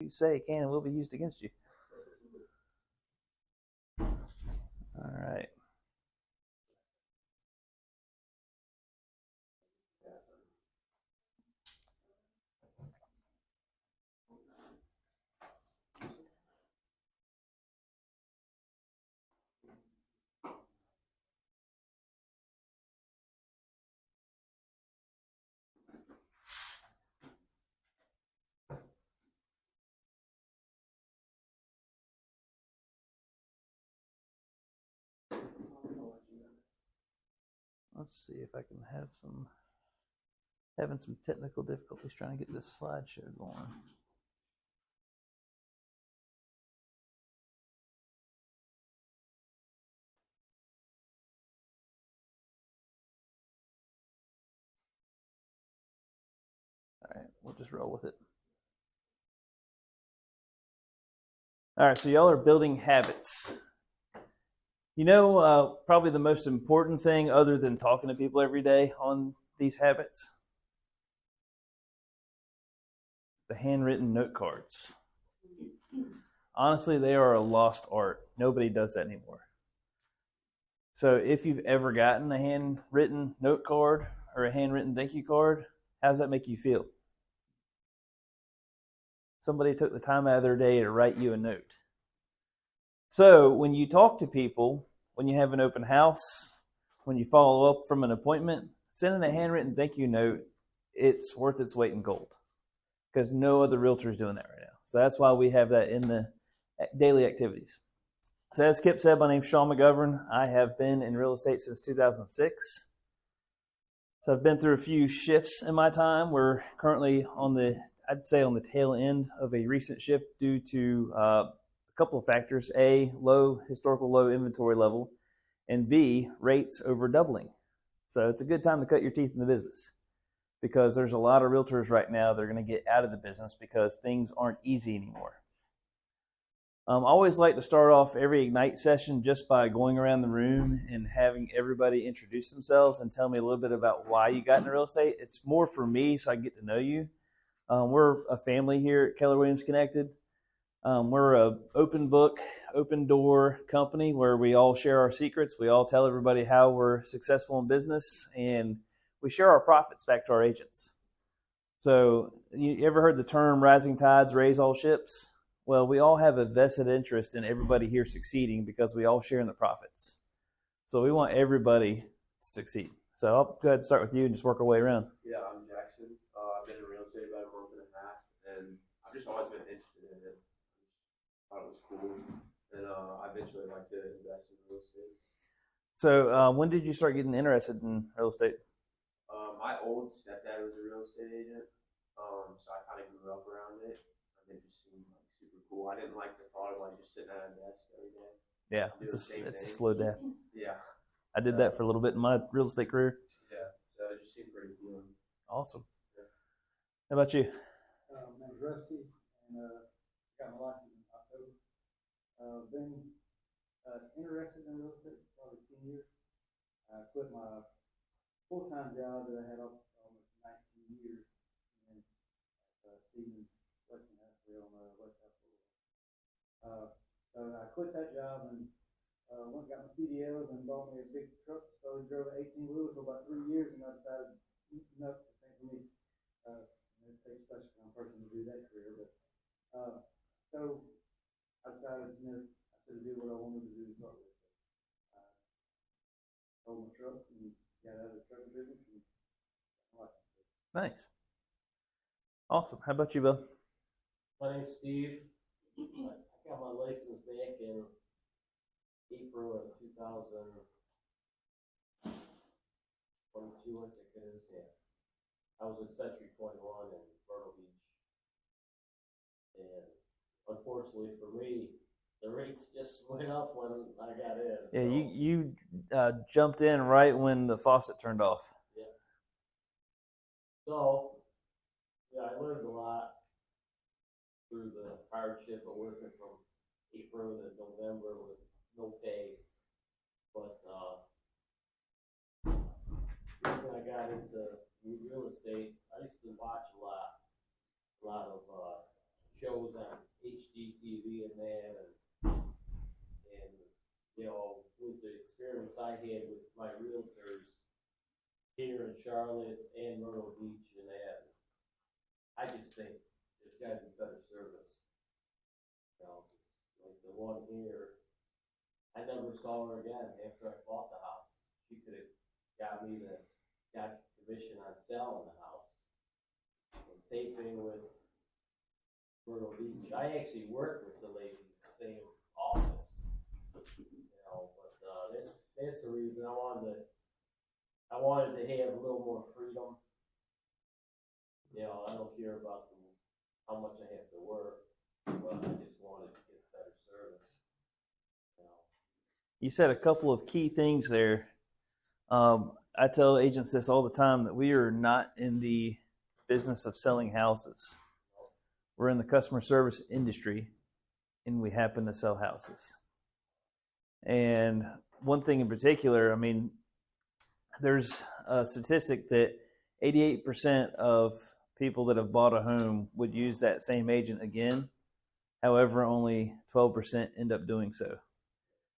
you say can and will be used against you. All right. Let's see if I can have having some technical difficulties trying to get this slideshow going. All right, we'll just roll with it. All right, so y'all are building habits. You know, probably the most important thing other than talking to people every day on these habits, the handwritten note cards. Honestly, they are a lost art. Nobody does that anymore. So if you've ever gotten a handwritten note card or a handwritten thank you card, how does that make you feel? Somebody took the time out of their day to write you a note. So when you talk to people, when you have an open house, when you follow up from an appointment, sending a handwritten thank you note, it's worth its weight in gold because no other realtor is doing that right now. So that's why we have that in the daily activities. So as Kip said, my name's Sean McGovern. I have been in real estate since 2006. So I've been through a few shifts in my time. We're currently on the tail end of a recent shift due to a couple of factors. A, historical low inventory level, and B, rates over doubling. So it's a good time to cut your teeth in the business because there's a lot of realtors right now that are going to get out of the business because things aren't easy anymore. I always like to start off every Ignite session just by going around the room and having everybody introduce themselves and tell me a little bit about why you got into real estate. It's more for me so I can get to know you. We're a family here at Keller Williams Connected. We're an open book, open door company where we all share our secrets. We all tell everybody how we're successful in business, and we share our profits back to our agents. So you ever heard the term rising tides raise all ships? Well, we all have a vested interest in everybody here succeeding because we all share in the profits. So we want everybody to succeed. So I'll go ahead and start with you and just work our way around. Yeah, I'm Jackson. I've been in real estate about a month and a half, and I've just always been interested in it. I thought it was cool, and I eventually like to invest in real estate. So when did you start getting interested in real estate? My old stepdad was a real estate agent, so I kind of grew up around it. And it just seemed like super cool. I didn't like the thought of like just sitting at a desk every day. Yeah, it's a slow death. Yeah. I did that for a little bit in my real estate career. Yeah, so it just seemed pretty cool. Awesome. Yeah. How about you? My name's Rusty, and got my license in October. Been interested in real estate for probably 10 years. I quit my full-time job that I had almost 19 years in Stevens, Lexington, on West South Boulevard. So I quit that job and went and got my CDLs and bought me a big truck. So I drove an 18-wheeler for about 3 years, and I decided, no, this ain't for me. It takes a special kind of person to do that career, but so I decided, to do what I wanted to do to start with. Sold my truck and got out of the trucking business and got my license. Nice. Awesome. How about you, Bill? My name's Steve. I got my license back in April of 2022, I think it is. Yeah. I was at Century 21 in Myrtle Beach. And unfortunately for me, the rates just went up when I got in. Yeah, so you jumped in right when the faucet turned off. Yeah. So, yeah, I learned a lot through the hardship of working from April to November with no pay. But when I got into real estate, I used to watch a lot of shows on HGTV and that, and you know, with the experience I had with my realtors here in Charlotte and Myrtle Beach and that, I just think there's got to be better service. You know, 'cause like the one here, I never saw her again after I bought the house. She could have got commission on selling the house. And same thing with Myrtle Beach. I actually worked with the lady in the same office. You know, but that's the reason I wanted to have a little more freedom. You know, I don't care about how much I have to work, but I just wanted to get better service. You know. You said a couple of key things there. I tell agents this all the time, that we are not in the business of selling houses. We're in the customer service industry, and we happen to sell houses. And one thing in particular, I mean, there's a statistic that 88% of people that have bought a home would use that same agent again. However, only 12% end up doing so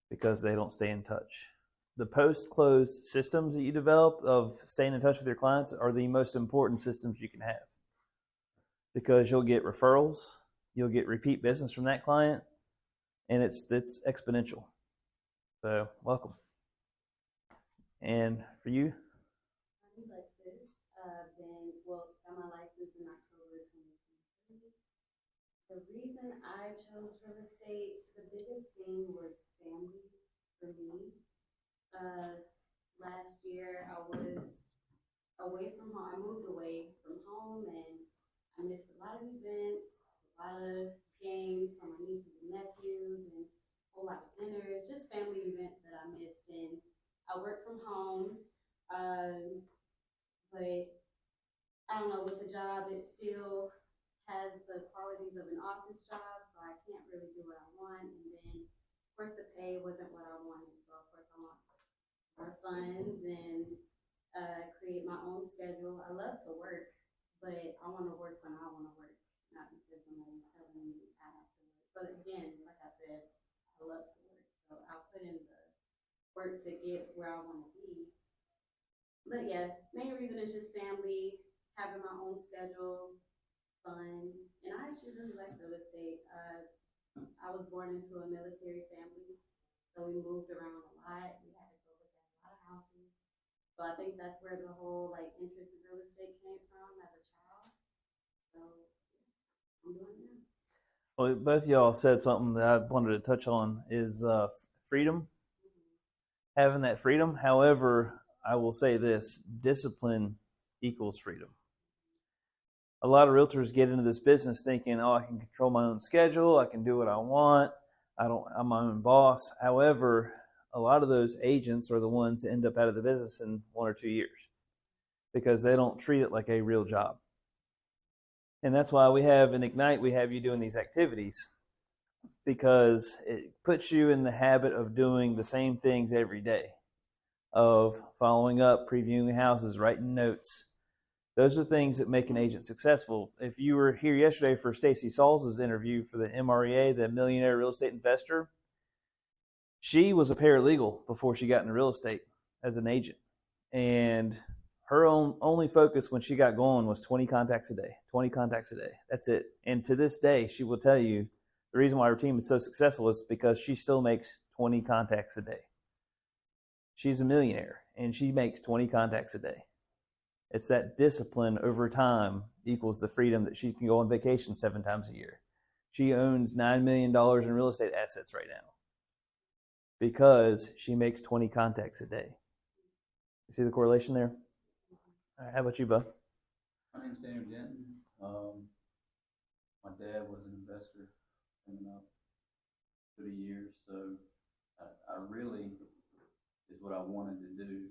because they don't stay in touch. The post-close systems that you develop of staying in touch with your clients are the most important systems you can have, because you'll get referrals, you'll get repeat business from that client, and it's exponential. So welcome. And for you? I'm Alexis. Got my license in October 2023. The reason I chose real estate, the biggest thing was family for me. Last year I was away from home. I moved away from home, and I missed a lot of events, a lot of games from my nieces and nephews, and a whole lot of dinners, just family events that I missed. And I work from home, but I don't know, with the job, it still has the qualities of an office job, so I can't really do what I want. And then, of course, the pay wasn't what I wanted, so of course I want more funds and create my own schedule. I love to work, but I want to work when I want to work, not because somebody's telling me I have to work. But again, like I said, I love to work, so I'll put in the work to get where I want to be. But yeah, main reason is just family, having my own schedule, funds, and I actually really like real estate. I was born into a military family, so we moved around a lot. We had to go look at a lot of houses. So I think that's where the whole like interest in real estate came from as a child. So yeah, I'm doing it now. Well, both of y'all said something that I wanted to touch on, is freedom. Having that freedom. However, I will say this: discipline equals freedom. A lot of realtors get into this business thinking, "Oh, I can control my own schedule. I can do what I want. I'm my own boss." However, a lot of those agents are the ones that end up out of the business in 1 or 2 years because they don't treat it like a real job. And that's why we have in Ignite, we have you doing these activities, because it puts you in the habit of doing the same things every day, of following up, previewing houses, writing notes. Those are things that make an agent successful. If you were here yesterday for Stacy Saul's interview for the MREA, the Millionaire Real Estate Investor, she was a paralegal before she got into real estate as an agent. And her only focus when she got going was 20 contacts a day, 20 contacts a day. That's it. And to this day, she will tell you the reason why her team is so successful is because she still makes 20 contacts a day. She's a millionaire, and she makes 20 contacts a day. It's that discipline over time equals the freedom that she can go on vacation 7 times a year. She owns $9 million in real estate assets right now because she makes 20 contacts a day. You see the correlation there? All right, how about you, Bo? My name's Daniel Denton. My dad was an investor coming up through the years, so I really is what I wanted to do.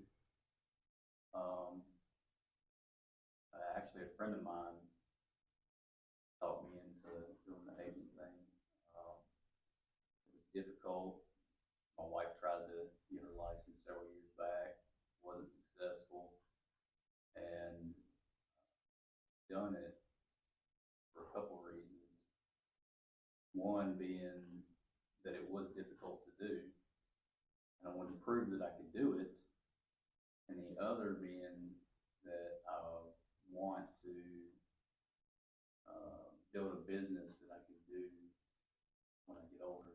Actually, a friend of mine talked me into doing the agent thing. It was difficult. My wife tried to get her license several years back, wasn't successful, and done it for a couple of reasons. One being that it was difficult to do, and I wanted to prove that I could do it. And the other being that I want to build a business that I can do when I get older.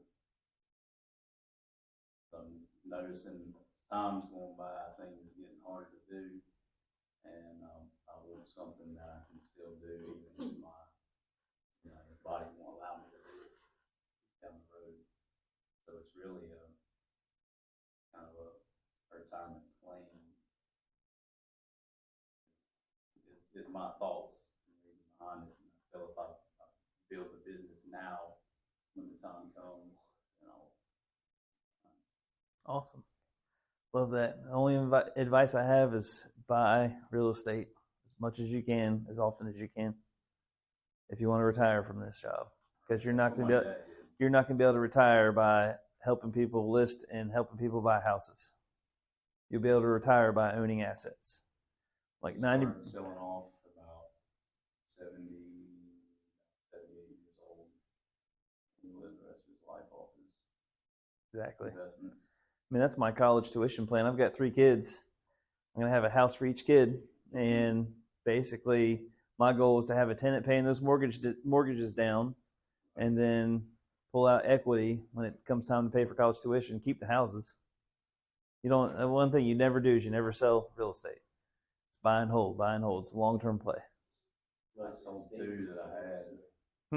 So I'm noticing time's going by, things are getting harder to do, and I want something that I can still do even if my the body won't allow me to do it down the road. So it's really a kind of a retirement plan. Is my thoughts and reason behind it. And I feel if I build the business now, when the time comes, Awesome. Love that. The only advice I have is buy real estate as much as you can, as often as you can, if you want to retire from this job, because you're not going to be able to retire by helping people list and helping people buy houses. You'll be able to retire by owning assets. Like 90. Selling off about 78 years old. And live the rest of his life off his Exactly. investments. I mean, that's my college tuition plan. I've got 3 kids. I'm going to have a house for each kid. And basically, my goal is to have a tenant paying those mortgages down and then pull out equity when it comes time to pay for college tuition, keep the houses. One thing you never do is you never sell real estate. It's buy and hold, buy and hold. It's a long-term play. I sold 2 that I had. I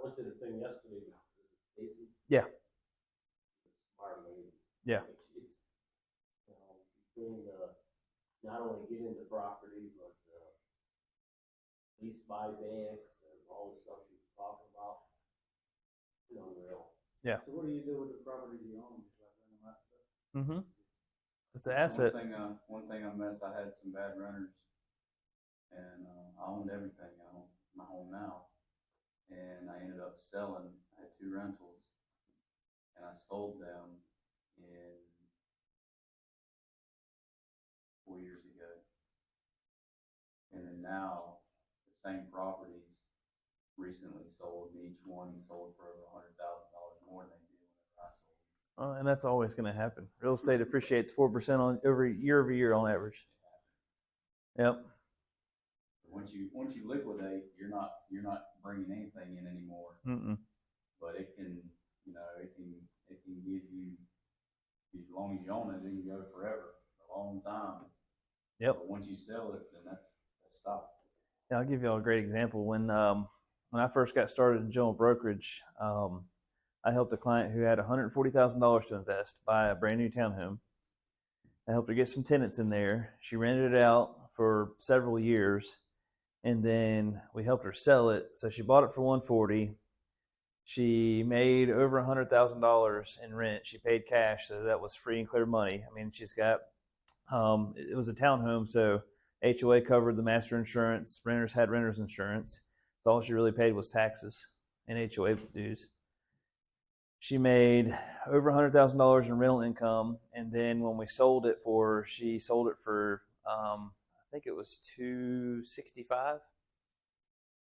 went to the thing yesterday. Was it Stacy? Yeah. Smart lady. Yeah. She's, between not only getting the property, but lease buybacks and all the stuff she was talking about. Unreal. Yeah. So what do you do with the property you own? Just like rent them out? Mm-hmm. It's an asset. One thing I missed, I had some bad runners, and I owned everything. I own my home now, and I ended up selling. I had 2 rentals, and I sold them in 4 years ago. And then now, the same properties recently sold, and each one sold for over $100,000 more than they did whenever I sold. And that's always going to happen. Real estate appreciates 4% on every year on average. Yep. Once you liquidate, you're not bringing anything in anymore. Mm-mm. But it can give you, as long as you own it, it can go forever, a long time. Yep. But once you sell it, then that's stopped. Yeah, I'll give you all a great example. When I first got started in general brokerage, I helped a client who had $140,000 to invest, buy a brand new townhome. I helped her get some tenants in there. She rented it out for several years, and then we helped her sell it. So she bought it for $140,000. She made over $100,000 in rent. She paid cash, so that was free and clear money. I mean, she's got it was a townhome, so HOA covered the master insurance. Renters had renters insurance. So all she really paid was taxes and HOA dues. She made over $100,000 in rental income, and then when we sold it for her, she sold it for I think it was $265,000.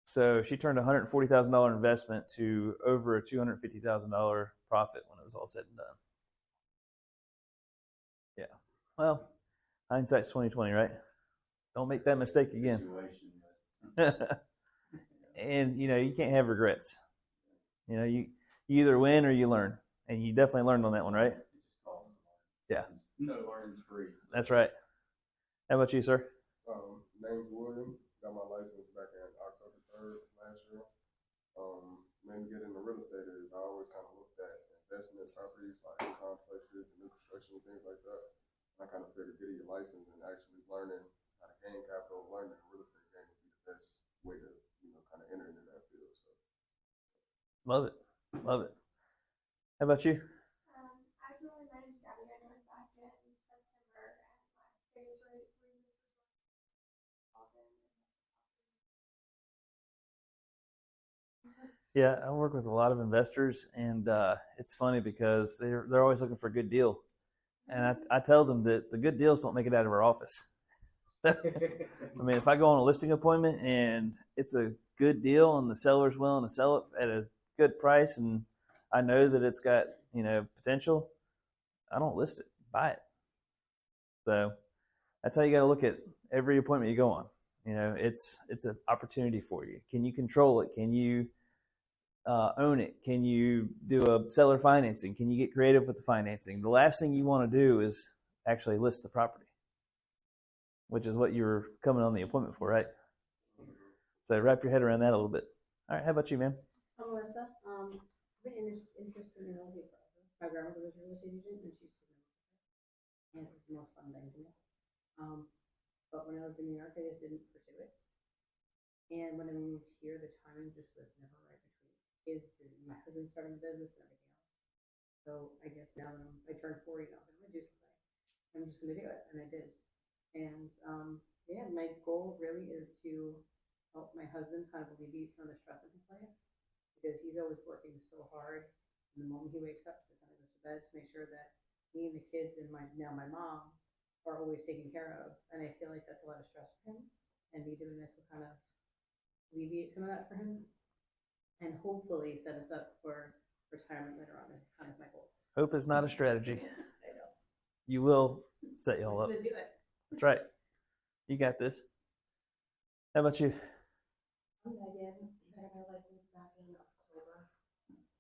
So she turned a $140,000 investment to over a $250,000 profit when it was all said and done. Yeah. Well, hindsight's 20/20, right? Don't make that mistake again. And you can't have regrets. You either win or you learn, and you definitely learned on that one, right? Yeah. No learning's free. That's right. How about you, sir? Name's William. Got my license back in October 3rd last year. Made me get into real estate is I always kind of looked at investment properties like complexes and new construction and things like that. I kind of figured getting your license and actually learning how to gain capital, learning the real estate game would be the best way to kind of enter into that field. So. Love it. Love it. How about you? Actually, my name's Gabby. I joined back in September, and my biggest reason for Yeah, I work with a lot of investors, and it's funny because they're always looking for a good deal, and I tell them that the good deals don't make it out of our office. I mean, if I go on a listing appointment and it's a good deal and the seller's willing to sell it at a good price and I know that it's got, potential, I don't list it, buy it. So that's how you got to look at every appointment you go on. It's an opportunity for you. Can you control it? Can you own it? Can you do a seller financing? Can you get creative with the financing? The last thing you want to do is actually list the property, which is what you're coming on the appointment for, right? So wrap your head around that a little bit. All right, how about you, ma'am? I'm Melissa. I've been interested in real estate forever. My grandmother was a real estate agent, and she used to and it was the most fun thing to me. But when I lived in New York, I just didn't pursue it. And when I moved here, the timing just was never right between kids and my husband starting a business and everything else. So I guess now that I turned 40, and I was like, I'm gonna do something. I'm just gonna do it, and I did. And yeah, my goal really is to help my husband kind of alleviate some of the stress in his life because he's always working so hard. And the moment he wakes up, he kind of goes to bed to make sure that me and the kids and my mom are always taken care of. And I feel like that's a lot of stress for him. And me doing this will kind of alleviate some of that for him and hopefully set us up for retirement later on is kind of my goal. Hope is not a strategy. I know. You will set y'all up. I'm just gonna do it. That's right. You got this. How about you? I'm Megan. I got my license back in October,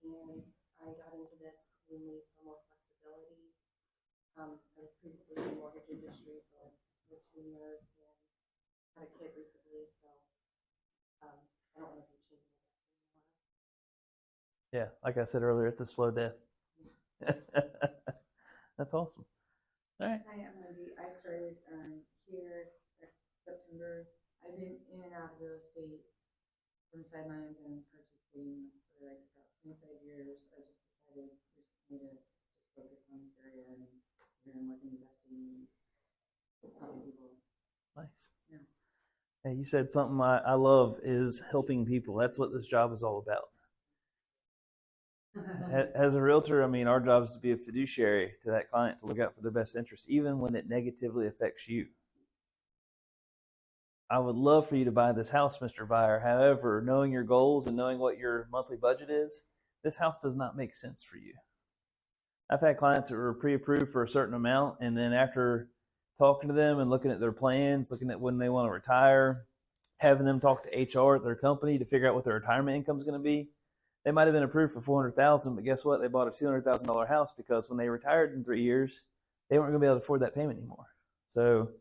and I got into this mainly for more flexibility. I was previously in the mortgage industry for like 13 years and had a kid recently, so I don't want to be changing this anymore. Yeah, like I said earlier, it's a slow death. That's awesome. All right. Hi, I'm Wendy. I started here in September. I've been in and out of real estate from sidelines and participating for like about 25 years. I just decided recently to just focus on this area and learn what investing and helping people. Nice. Yeah. Hey, you said something I love is helping people. That's what this job is all about. As a realtor, I mean, our job is to be a fiduciary to that client to look out for their best interests, even when it negatively affects you. I would love for you to buy this house, Mr. Buyer. However, knowing your goals and knowing what your monthly budget is, this house does not make sense for you. I've had clients that were pre-approved for a certain amount, and then after talking to them and looking at their plans, looking at when they want to retire, having them talk to HR at their company to figure out what their retirement income is going to be, they might have been approved for $400,000, but guess what? They bought a $200,000 house because when they retired in 3 years, they weren't going to be able to afford that payment anymore. So,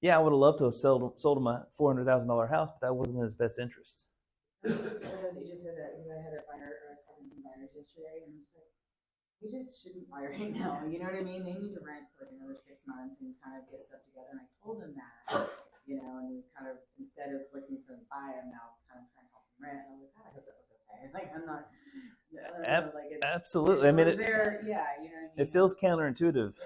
yeah, I would have loved to have sold him a $400,000 house, but that wasn't in his best interest. I love that you just said that because I had a buyer, I was talking to buyers yesterday, and I'm just like, we just shouldn't buy right now. You know what I mean? They need to rent for another 6 months and kind of get stuff together. And I told them that, and we kind of, instead of looking for them to buy, I'm now kind of trying to help them rent. And I'm like, God, I hope that was okay. Like, I'm not, like it's, absolutely. I mean, yeah, you know what I mean? It feels counterintuitive.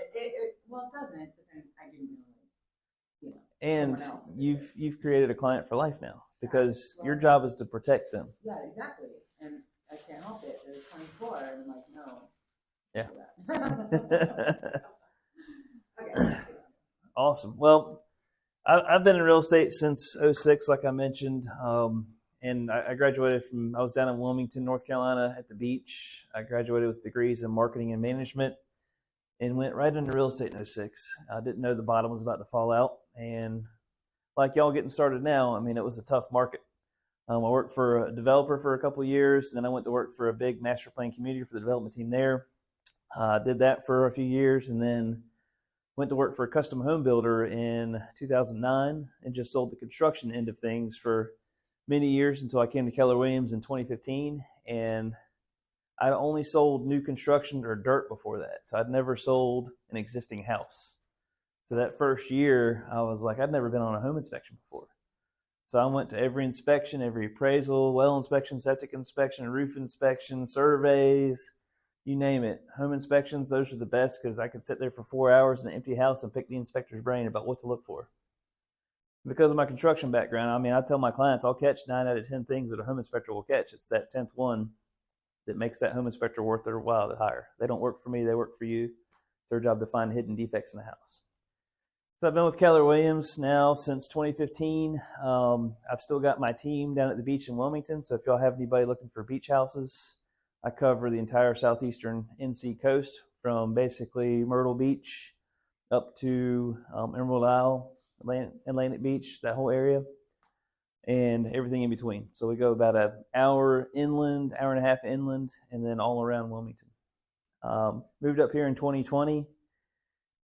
Well, it doesn't, but then I didn't really, and you've created a client for life now because your job is to protect them. Yeah, exactly. And I can't help it. They're 24, and I'm like, no. Yeah. Okay. Awesome. Well, I've been in real estate since 2006, like I mentioned. And I graduated I was down in Wilmington, North Carolina at the beach. I graduated with degrees in marketing and management and went right into real estate in 2006. I didn't know the bottom was about to fall out. And like y'all getting started now, I mean, it was a tough market. I worked for a developer for a couple of years. Then I went to work for a big master plan community for the development team there. Did that for a few years and then went to work for a custom home builder in 2009 and just sold the construction end of things for many years until I came to Keller Williams in 2015. And I'd only sold new construction or dirt before that. So I'd never sold an existing house. So that first year, I was like, I'd never been on a home inspection before. So I went to every inspection, every appraisal, well inspection, septic inspection, roof inspection, surveys, you name it. Home inspections, those are the best because I could sit there for 4 hours in an empty house and pick the inspector's brain about what to look for. Because of my construction background, I mean, I tell my clients I'll catch 9 out of 10 things that a home inspector will catch. It's that 10th one that makes that home inspector worth their while to hire. They don't work for me, they work for you. It's their job to find hidden defects in the house. So I've been with Keller Williams now since 2015. I've still got my team down at the beach in Wilmington. So if y'all have anybody looking for beach houses, I cover the entire southeastern NC coast from basically Myrtle Beach up to Emerald Isle, Atlantic Beach, that whole area, and everything in between. So we go about an hour inland, hour and a half inland, and then all around Wilmington. Moved up here in 2020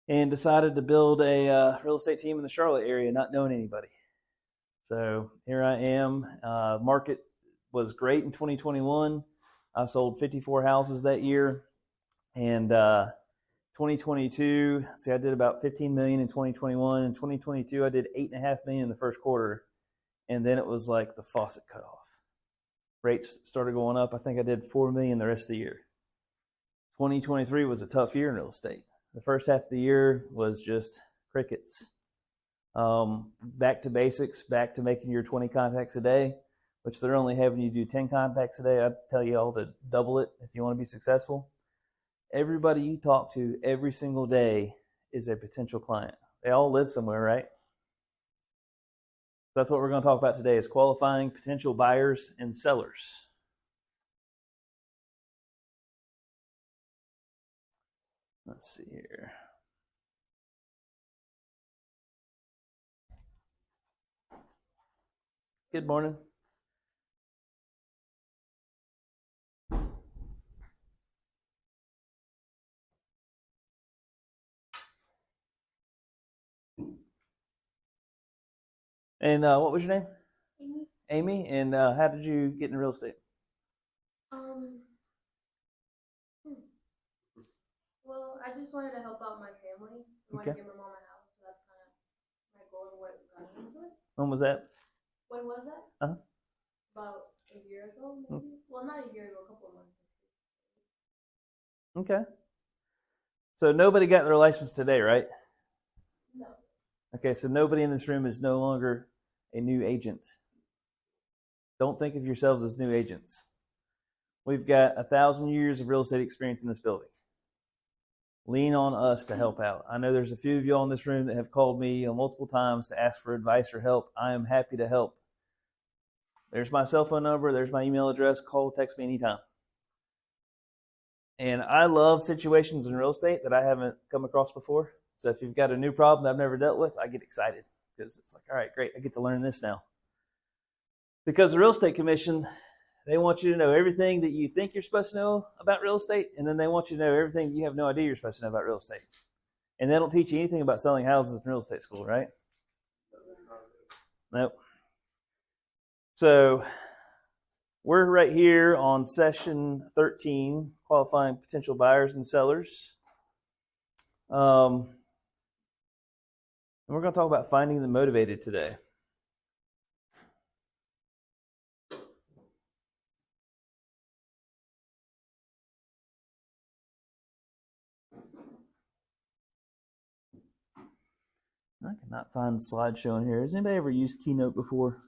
and decided to build a real estate team in the Charlotte area, not knowing anybody. So here I am. Market was great in 2021. I sold 54 houses that year. And 2022, see, I did about 15 million in 2021. In 2022, I did 8.5 million in the first quarter. And then it was like the faucet cut off. Rates started going up. I think I did 4 million the rest of the year. 2023 was a tough year in real estate. The first half of the year was just crickets. Back to basics, back to making your 20 contacts a day, which they're only having you do 10 contacts a day. I'd tell you all to double it if you want to be successful. Everybody you talk to every single day is a potential client. They all live somewhere, right? That's what we're going to talk about today, is qualifying potential buyers and sellers. Let's see here. Good morning. And what was your name? Amy. Amy. And how did you get into real estate? Well, I just wanted to help out my family. I wanted to give my mom a house, so that's kind of my goal and what got me into it. When was that? When was that? About a year ago, maybe. Well, not a year ago, a couple of months. Okay. So nobody got their license today, right? No. Okay, so nobody in this room is no longer a new agent. Don't think of yourselves as new agents. We've got 1,000 years of real estate experience in this building. Lean on us to help out. I know there's a few of you all in this room that have called me multiple times to ask for advice or help. I am happy to help. There's my cell phone number. There's my email address. Call, text me anytime. And I love situations in real estate that I haven't come across before. So if you've got a new problem that I've never dealt with, I get excited because it's like, all right, great, I get to learn this now. Because the Real Estate Commission, they want you to know everything that you think you're supposed to know about real estate, and then they want you to know everything you have no idea you're supposed to know about real estate. And they don't teach you anything about selling houses in real estate school, right? Nope. So we're right here on session 13, qualifying potential buyers and sellers. And we're going to talk about finding the motivated today. I cannot find the slideshow in here. Has anybody ever used Keynote before?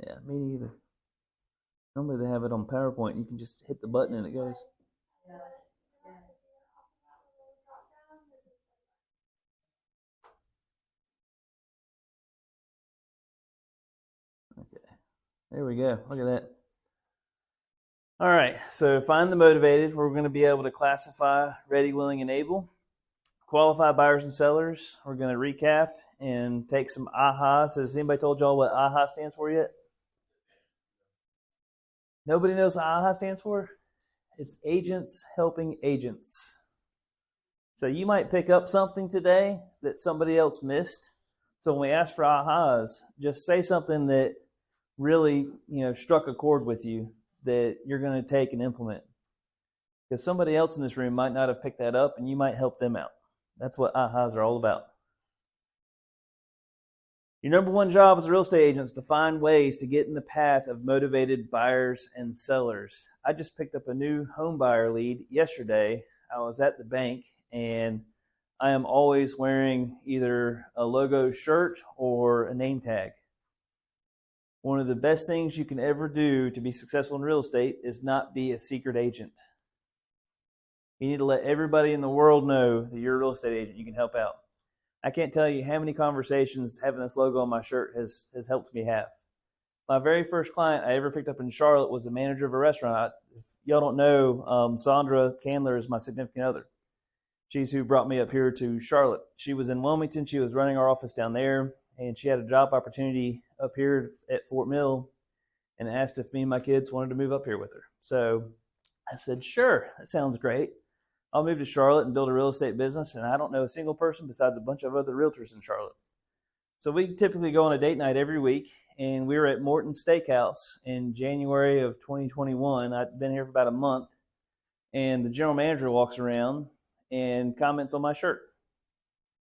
Yeah, me neither. Normally they have it on PowerPoint. You can just hit the button and it goes. Okay, there we go. Look at that. All right, so find the motivated. We're going to be able to classify ready, willing, and able. Qualify buyers and sellers. We're going to recap and take some AHAs. Has anybody told y'all what AHA stands for yet? Nobody knows what AHA stands for? It's agents helping agents. So you might pick up something today that somebody else missed. So when we ask for AHAs, just say something that really, struck a chord with you that you're going to take and implement. Because somebody else in this room might not have picked that up and you might help them out. That's what AHAs are all about. Your number one job as a real estate agent is to find ways to get in the path of motivated buyers and sellers. I just picked up a new home buyer lead yesterday. I was at the bank and I am always wearing either a logo shirt or a name tag. One of the best things you can ever do to be successful in real estate is not be a secret agent. You need to let everybody in the world know that you're a real estate agent. You can help out. I can't tell you how many conversations having this logo on my shirt has helped me have. My very first client I ever picked up in Charlotte was a manager of a restaurant. If y'all don't know, Sandra Candler is my significant other. She's who brought me up here to Charlotte. She was in Wilmington. She was running our office down there, and she had a job opportunity up here at Fort Mill and asked if me and my kids wanted to move up here with her. So I said, sure, that sounds great. I'll move to Charlotte and build a real estate business, and I don't know a single person besides a bunch of other realtors in Charlotte. So we typically go on a date night every week, and we were at Morton's Steakhouse in January of 2021. I'd been here for about a month, and the general manager walks around and comments on my shirt.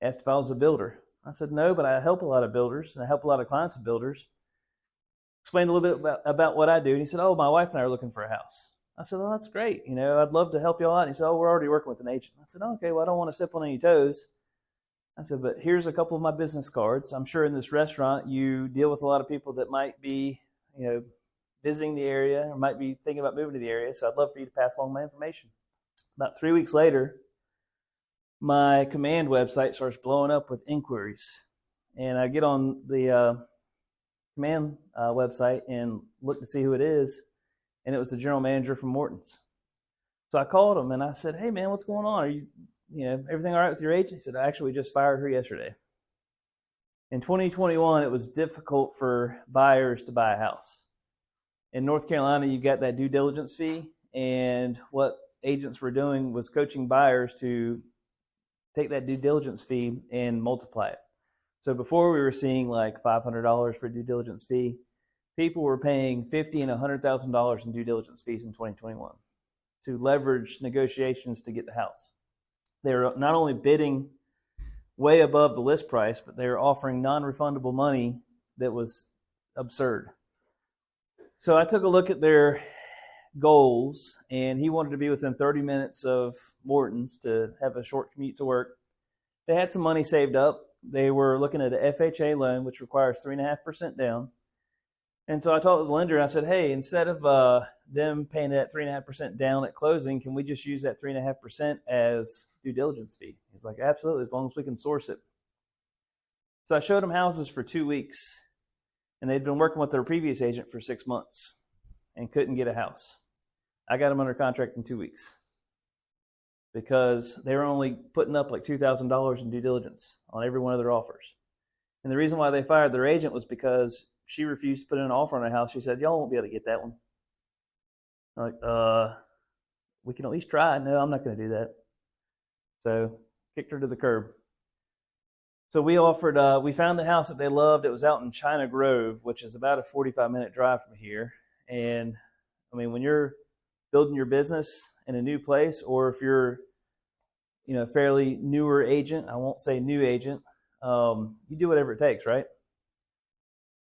Asked if I was a builder. I said, no, but I help a lot of builders, and I help a lot of clients of builders. Explained a little bit about what I do, and he said, oh, my wife and I are looking for a house. I said, well, that's great. I'd love to help you all out. And he said, oh, we're already working with an agent. I said, okay, well, I don't want to step on any toes. I said, but here's a couple of my business cards. I'm sure in this restaurant you deal with a lot of people that might be, visiting the area or might be thinking about moving to the area. So I'd love for you to pass along my information. About 3 weeks later, my command website starts blowing up with inquiries. And I get on the command website and look to see who it is. And it was the general manager from Morton's. So I called him and I said, hey, man, what's going on? Are you everything all right with your agent? He said, actually, we just fired her yesterday. In 2021, it was difficult for buyers to buy a house. In North Carolina, you got that due diligence fee, and what agents were doing was coaching buyers to take that due diligence fee and multiply it. So before we were seeing like $500 for a due diligence fee, people were paying $50,000 and $100,000 in due diligence fees in 2021 to leverage negotiations to get the house. They were not only bidding way above the list price, but they were offering non-refundable money that was absurd. So I took a look at their goals, and he wanted to be within 30 minutes of Morton's to have a short commute to work. They had some money saved up. They were looking at an FHA loan, which requires 3.5% down. And so I talked to the lender, and I said, hey, instead of them paying that 3.5% down at closing, can we just use that 3.5% as due diligence fee? He's like, absolutely, as long as we can source it. So I showed them houses for 2 weeks, and they'd been working with their previous agent for 6 months and couldn't get a house. I got them under contract in 2 weeks because they were only putting up like $2,000 in due diligence on every one of their offers. And the reason why they fired their agent was because she refused to put in an offer on a house. She said, y'all won't be able to get that one. I'm like, we can at least try. No, I'm not going to do that. So kicked her to the curb. So we offered, we found the house that they loved. It was out in China Grove, which is about a 45-minute drive from here. And I mean, when you're building your business in a new place, or if you're, a fairly newer agent, I won't say new agent, you do whatever it takes, right?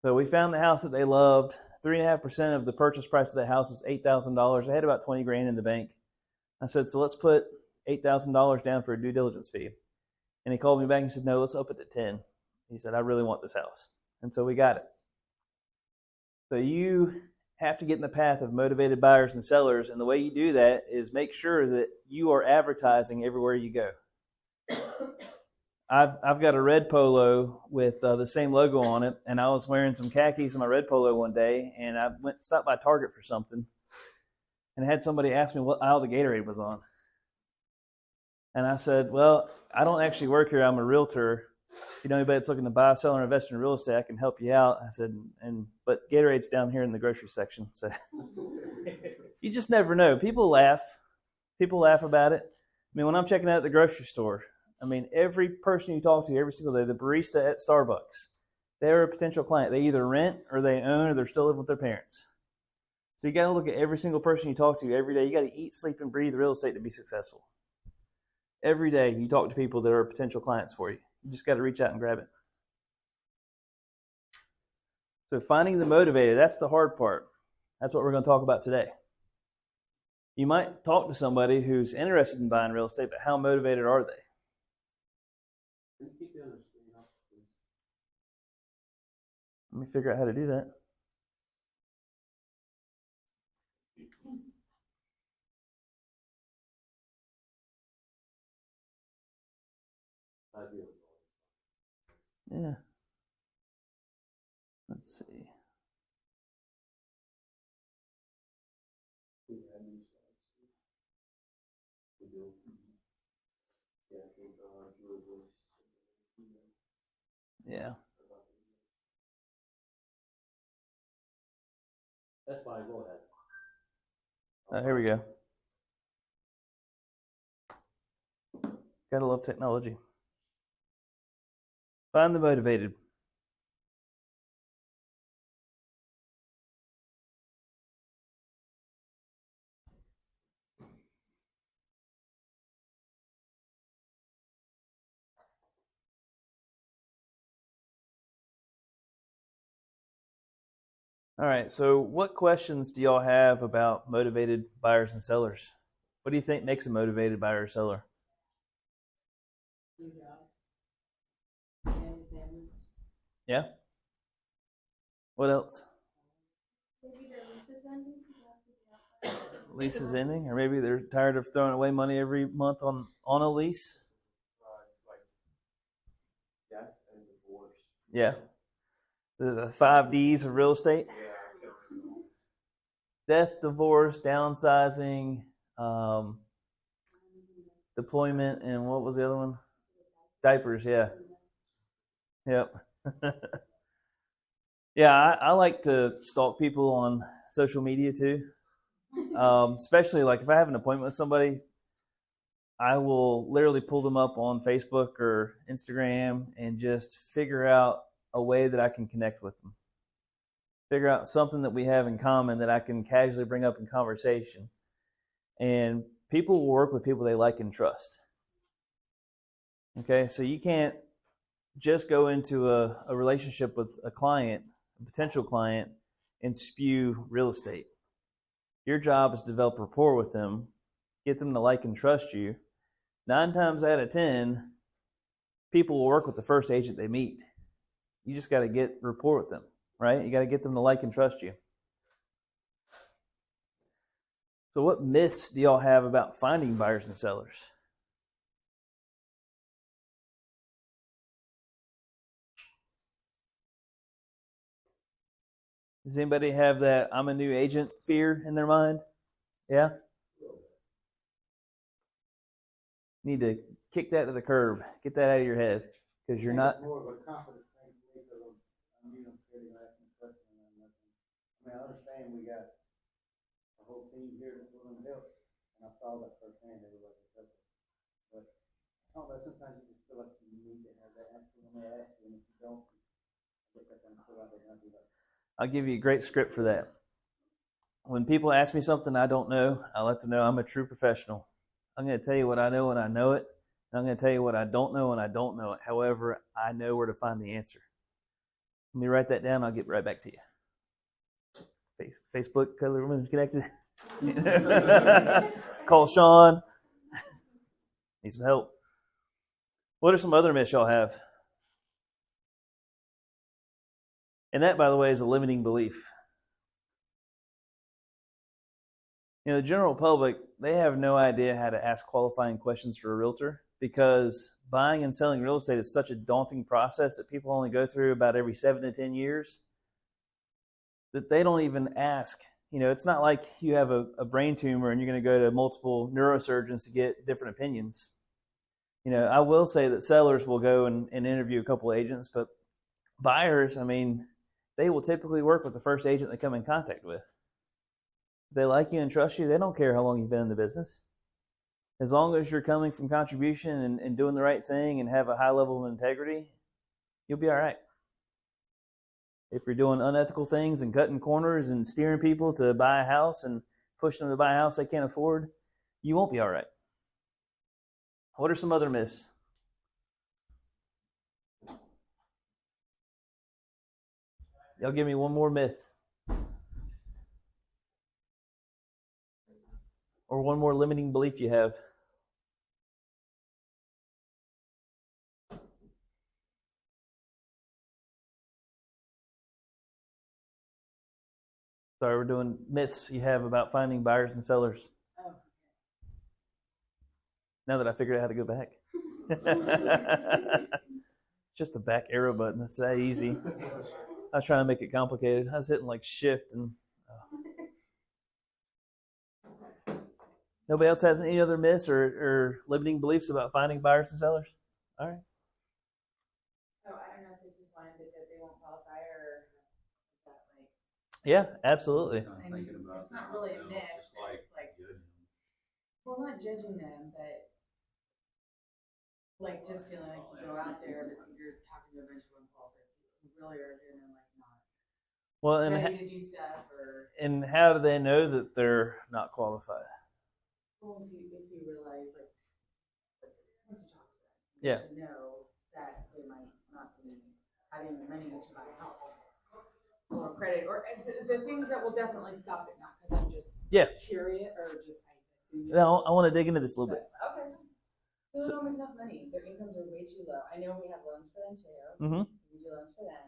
So we found the house that they loved. 3.5% of the purchase price of the house was $8,000. They had about $20,000 in the bank. I said, so let's put $8,000 down for a due diligence fee. And he called me back and said, no, let's up it to 10. He said, I really want this house. And so we got it. So you have to get in the path of motivated buyers and sellers. And the way you do that is make sure that you are advertising everywhere you go. I've got a red polo with the same logo on it, and I was wearing some khakis in my red polo one day, and I stopped by Target for something, and I had somebody ask me what aisle the Gatorade was on. And I said, well, I don't actually work here. I'm a realtor. If you know anybody that's looking to buy, sell, or invest in real estate, I can help you out. I said, but Gatorade's down here in the grocery section. So you just never know. People laugh. People laugh about it. I mean, when I'm checking out at the grocery store, every person you talk to every single day, the barista at Starbucks, they're a potential client. They either rent or they own or they're still living with their parents. So you got to look at every single person you talk to every day. You got to eat, sleep, and breathe real estate to be successful. Every day you talk to people that are potential clients for you. You just got to reach out and grab it. So finding the motivated, that's the hard part. That's what we're going to talk about today. You might talk to somebody who's interested in buying real estate, but how motivated are they? Can you keep the other screen up, please? Let me figure out how to do that. Yeah. Let's see. Yeah. That's fine, go ahead. Here we go. Gotta love technology. Find the motivated. All right, so what questions do y'all have about motivated buyers and sellers? What do you think makes a motivated buyer or seller? New job. Family. Yeah? What else? Maybe their lease is ending. You have to be out there. Lease is ending, or maybe they're tired of throwing away money every month on a lease. Like death and divorce. Yeah. The 5 Ds of real estate. Yeah, I can't remember. Death, divorce, downsizing, deployment, and what was the other one? Diapers, yeah. Yep. Yeah, I like to stalk people on social media too. Especially like if I have an appointment with somebody, I will literally pull them up on Facebook or Instagram and just figure out a way that I can connect with them. Figure out something that we have in common that I can casually bring up in conversation. And people will work with people they like and trust. Okay, so you can't just go into a relationship with a client, a potential client, and spew real estate. Your job is to develop rapport with them, get them to like and trust you. 9 times out of 10, people will work with the first agent they meet. You just got to get rapport with them, right? You got to get them to like and trust you. So what myths do y'all have about finding buyers and sellers? Does anybody have that I'm a new agent fear in their mind? Yeah? Need to kick that to the curb. Get that out of your head because you're not. It's more of a confidence thing for me because I'm new, I'm scared to ask me questions and nothing. I mean, I understand we got a whole team here that's willing to help, and I saw that firsthand. They were like, help us. But I don't know, sometimes you just feel like you need to have that answer when they ask you, and if you don't, I guess I kind of feel like they have to. I'll give you a great script for that. When people ask me something I don't know, I let them know I'm a true professional. I'm going to tell you what I know and I know it. And I'm going to tell you what I don't know and I don't know it. However, I know where to find the answer. Let me write that down. I'll get right back to you. Facebook, Color Women's Connected. Call Sean. Need some help. What are some other myths y'all have? And that, by the way, is a limiting belief. The general public, they have no idea how to ask qualifying questions for a realtor because buying and selling real estate is such a daunting process that people only go through about every 7 to 10 years that they don't even ask. It's not like you have a brain tumor and you're going to go to multiple neurosurgeons to get different opinions. I will say that sellers will go and interview a couple of agents, but buyers, they will typically work with the first agent they come in contact with. If they like you and trust you, they don't care how long you've been in the business. As long as you're coming from contribution and doing the right thing and have a high level of integrity, you'll be all right. If you're doing unethical things and cutting corners and steering people to buy a house and pushing them to buy a house they can't afford, you won't be all right. What are some other myths? Y'all give me one more myth. Or one more limiting belief you have. Sorry, we're doing myths you have about finding buyers and sellers. Oh. Now that I figured out how to go back. Just the back arrow button. It's that easy. I was trying to make it complicated. I was hitting like shift and... Nobody else has any other myths or limiting beliefs about finding buyers and sellers? All right. So I don't know if this is Yeah, absolutely. Kind of thinking about It's not that really a myself, myth, just like it's like, judging them. well, not judging them, but like just feeling like you go out there, but you're talking to a bunch of unqualified people who really are gonna like not Well, ready to do stuff or and how do they know that they're not qualified? once you if you realize like once you talk to them, you Yeah. get to know that they might not be having the money to buy a house or credit or the things that will definitely stop it. Not because I'm just Yeah. curious or just I assume. Now, I want to dig into this a little bit. Okay. People don't make enough money. Their incomes are way too low. I know we have loans for them too. Mm-hmm. We do loans for them,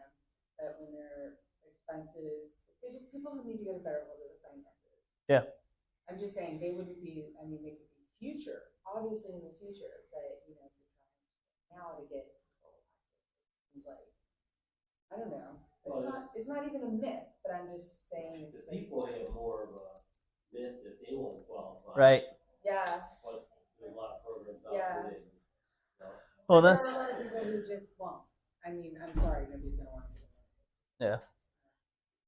but when their expenses, they just people who need to get a better hold of their finances. Yeah. I'm just saying they wouldn't be. I mean, they could be future, obviously in the future, but you know, you're trying now to get people like I don't know. It's not even a myth, but I'm just saying. The people have more of a myth that they won't qualify. Right. Yeah. But there's a lot of programs out Yeah. there that, you know. Well, there that's. are a lot of people who just won't. I mean, I'm sorry, nobody's gonna want to do it. Yeah.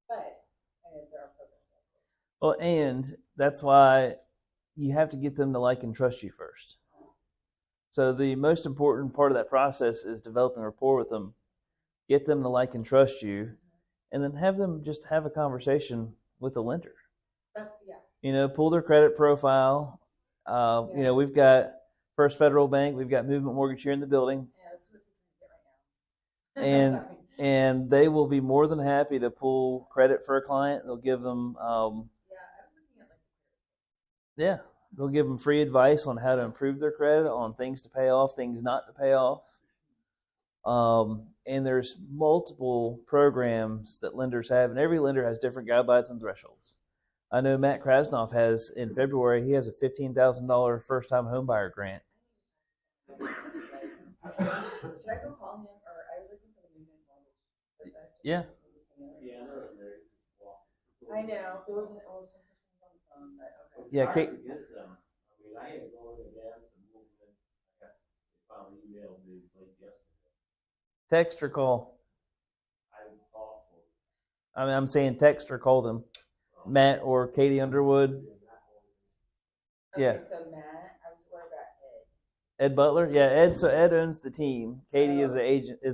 But there are programs out there. Well, and that's why you have to get them to like and trust you first. So the most important part of that process is developing rapport with them, get them to like and trust you, and then have them just have a conversation with the lender. That's yeah. You know, pull their credit profile. You know, we've got First Federal Bank, we've got Movement Mortgage here in the building. Yeah, that's what we're trying to get right now. And they will be more than happy to pull credit for a client. They'll give them Yeah, I was looking at like yeah, they'll give them free advice on how to improve their credit, on things to pay off, things not to pay off. And there's multiple programs that lenders have, and every lender has different guidelines and thresholds. I know Matt Krasnoff has, in February, he has a $15,000 first-time homebuyer grant. should I go call him or I was looking for the movement mortgage. Yeah. Yeah, I know. There was an old person on the phone, but okay. Yeah, Kate. I mean, I had gone again to movement. I guess they found an email me like yesterday. Text or call? I called for I mean, I'm saying text or call them. Matt or Katie Underwood. Okay, Yeah. so Matt, I was worried about Ed Butler. Yeah, Ed. So Ed owns the team. Katie is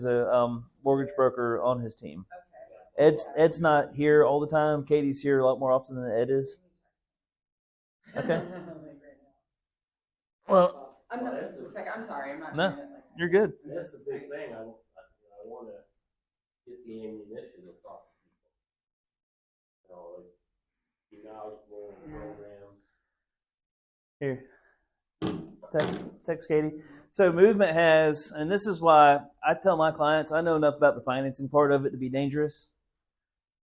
a mortgage broker on his team. Okay. Ed's not here all the time. Katie's here a lot more often than Ed is. Okay. Well, I'm not just a second. I'm sorry. I'm not. No, you're good. That's the big thing. I want to get the ammunition to talk to people. You know, like knowledgeable programs. Here, text Katie. So Movement has, and this is why I tell my clients I know enough about the financing part of it to be dangerous,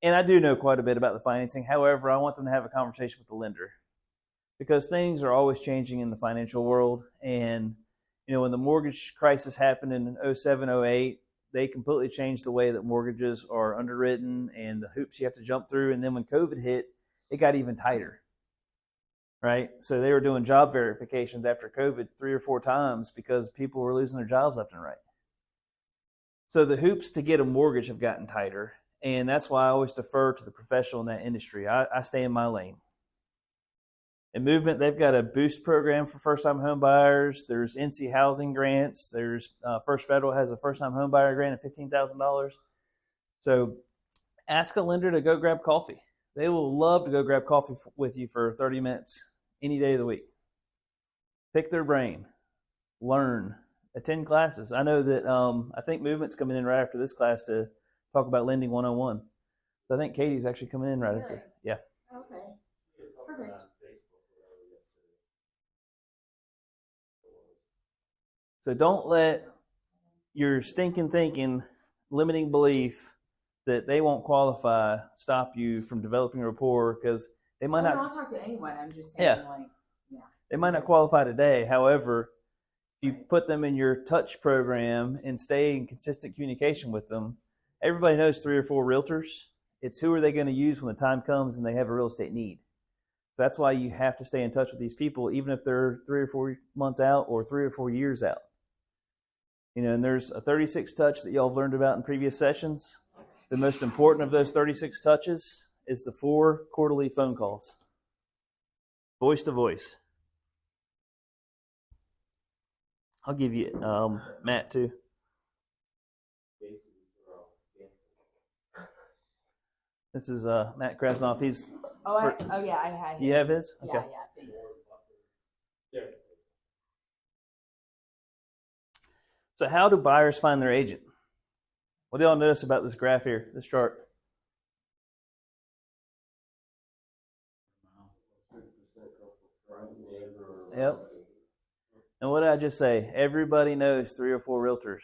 and I do know quite a bit about the financing. However, I want them to have a conversation with the lender because things are always changing in the financial world. And you know, when the mortgage crisis happened in 07, 08, they completely changed the way that mortgages are underwritten and the hoops you have to jump through. And then when COVID hit, it got even tighter. Right? So they were doing job verifications after COVID 3 or 4 times because people were losing their jobs left and right. So the hoops to get a mortgage have gotten tighter. And that's why I always defer to the professional in that industry. I stay in my lane. In Movement, they've got a boost program for first-time home buyers. There's NC housing grants. There's First Federal has a first-time home buyer grant of $15,000. So ask a lender to go grab coffee. They will love to go grab coffee with you for 30 minutes any day of the week. Pick their brain. Learn. Attend classes. I know that I think Movement's coming in right after this class to talk about Lending 101. So I think Katie's actually coming in right after. Yeah. Okay. Perfect. So don't let your stinking thinking, limiting belief that they won't qualify stop you from developing rapport because they might not. No, I'll talk to anyone. I'm just saying, They might not qualify today. However, if you put them in your touch program and stay in consistent communication with them, everybody knows 3 or 4 realtors. It's who are they going to use when the time comes and they have a real estate need. So that's why you have to stay in touch with these people, even if they're 3 or 4 months out or 3 or 4 years out. You know, and there's a 36 touch that y'all have learned about in previous sessions. The most important of those 36 touches is the 4 quarterly phone calls, voice to voice. I'll give you Matt too. This is Matt Krasnoff. He's yeah, I had. You have his? Okay. Yeah, thanks. So how do buyers find their agent? What do y'all notice about this graph here, this chart? Yep. And what did I just say? Everybody knows 3 or 4 realtors.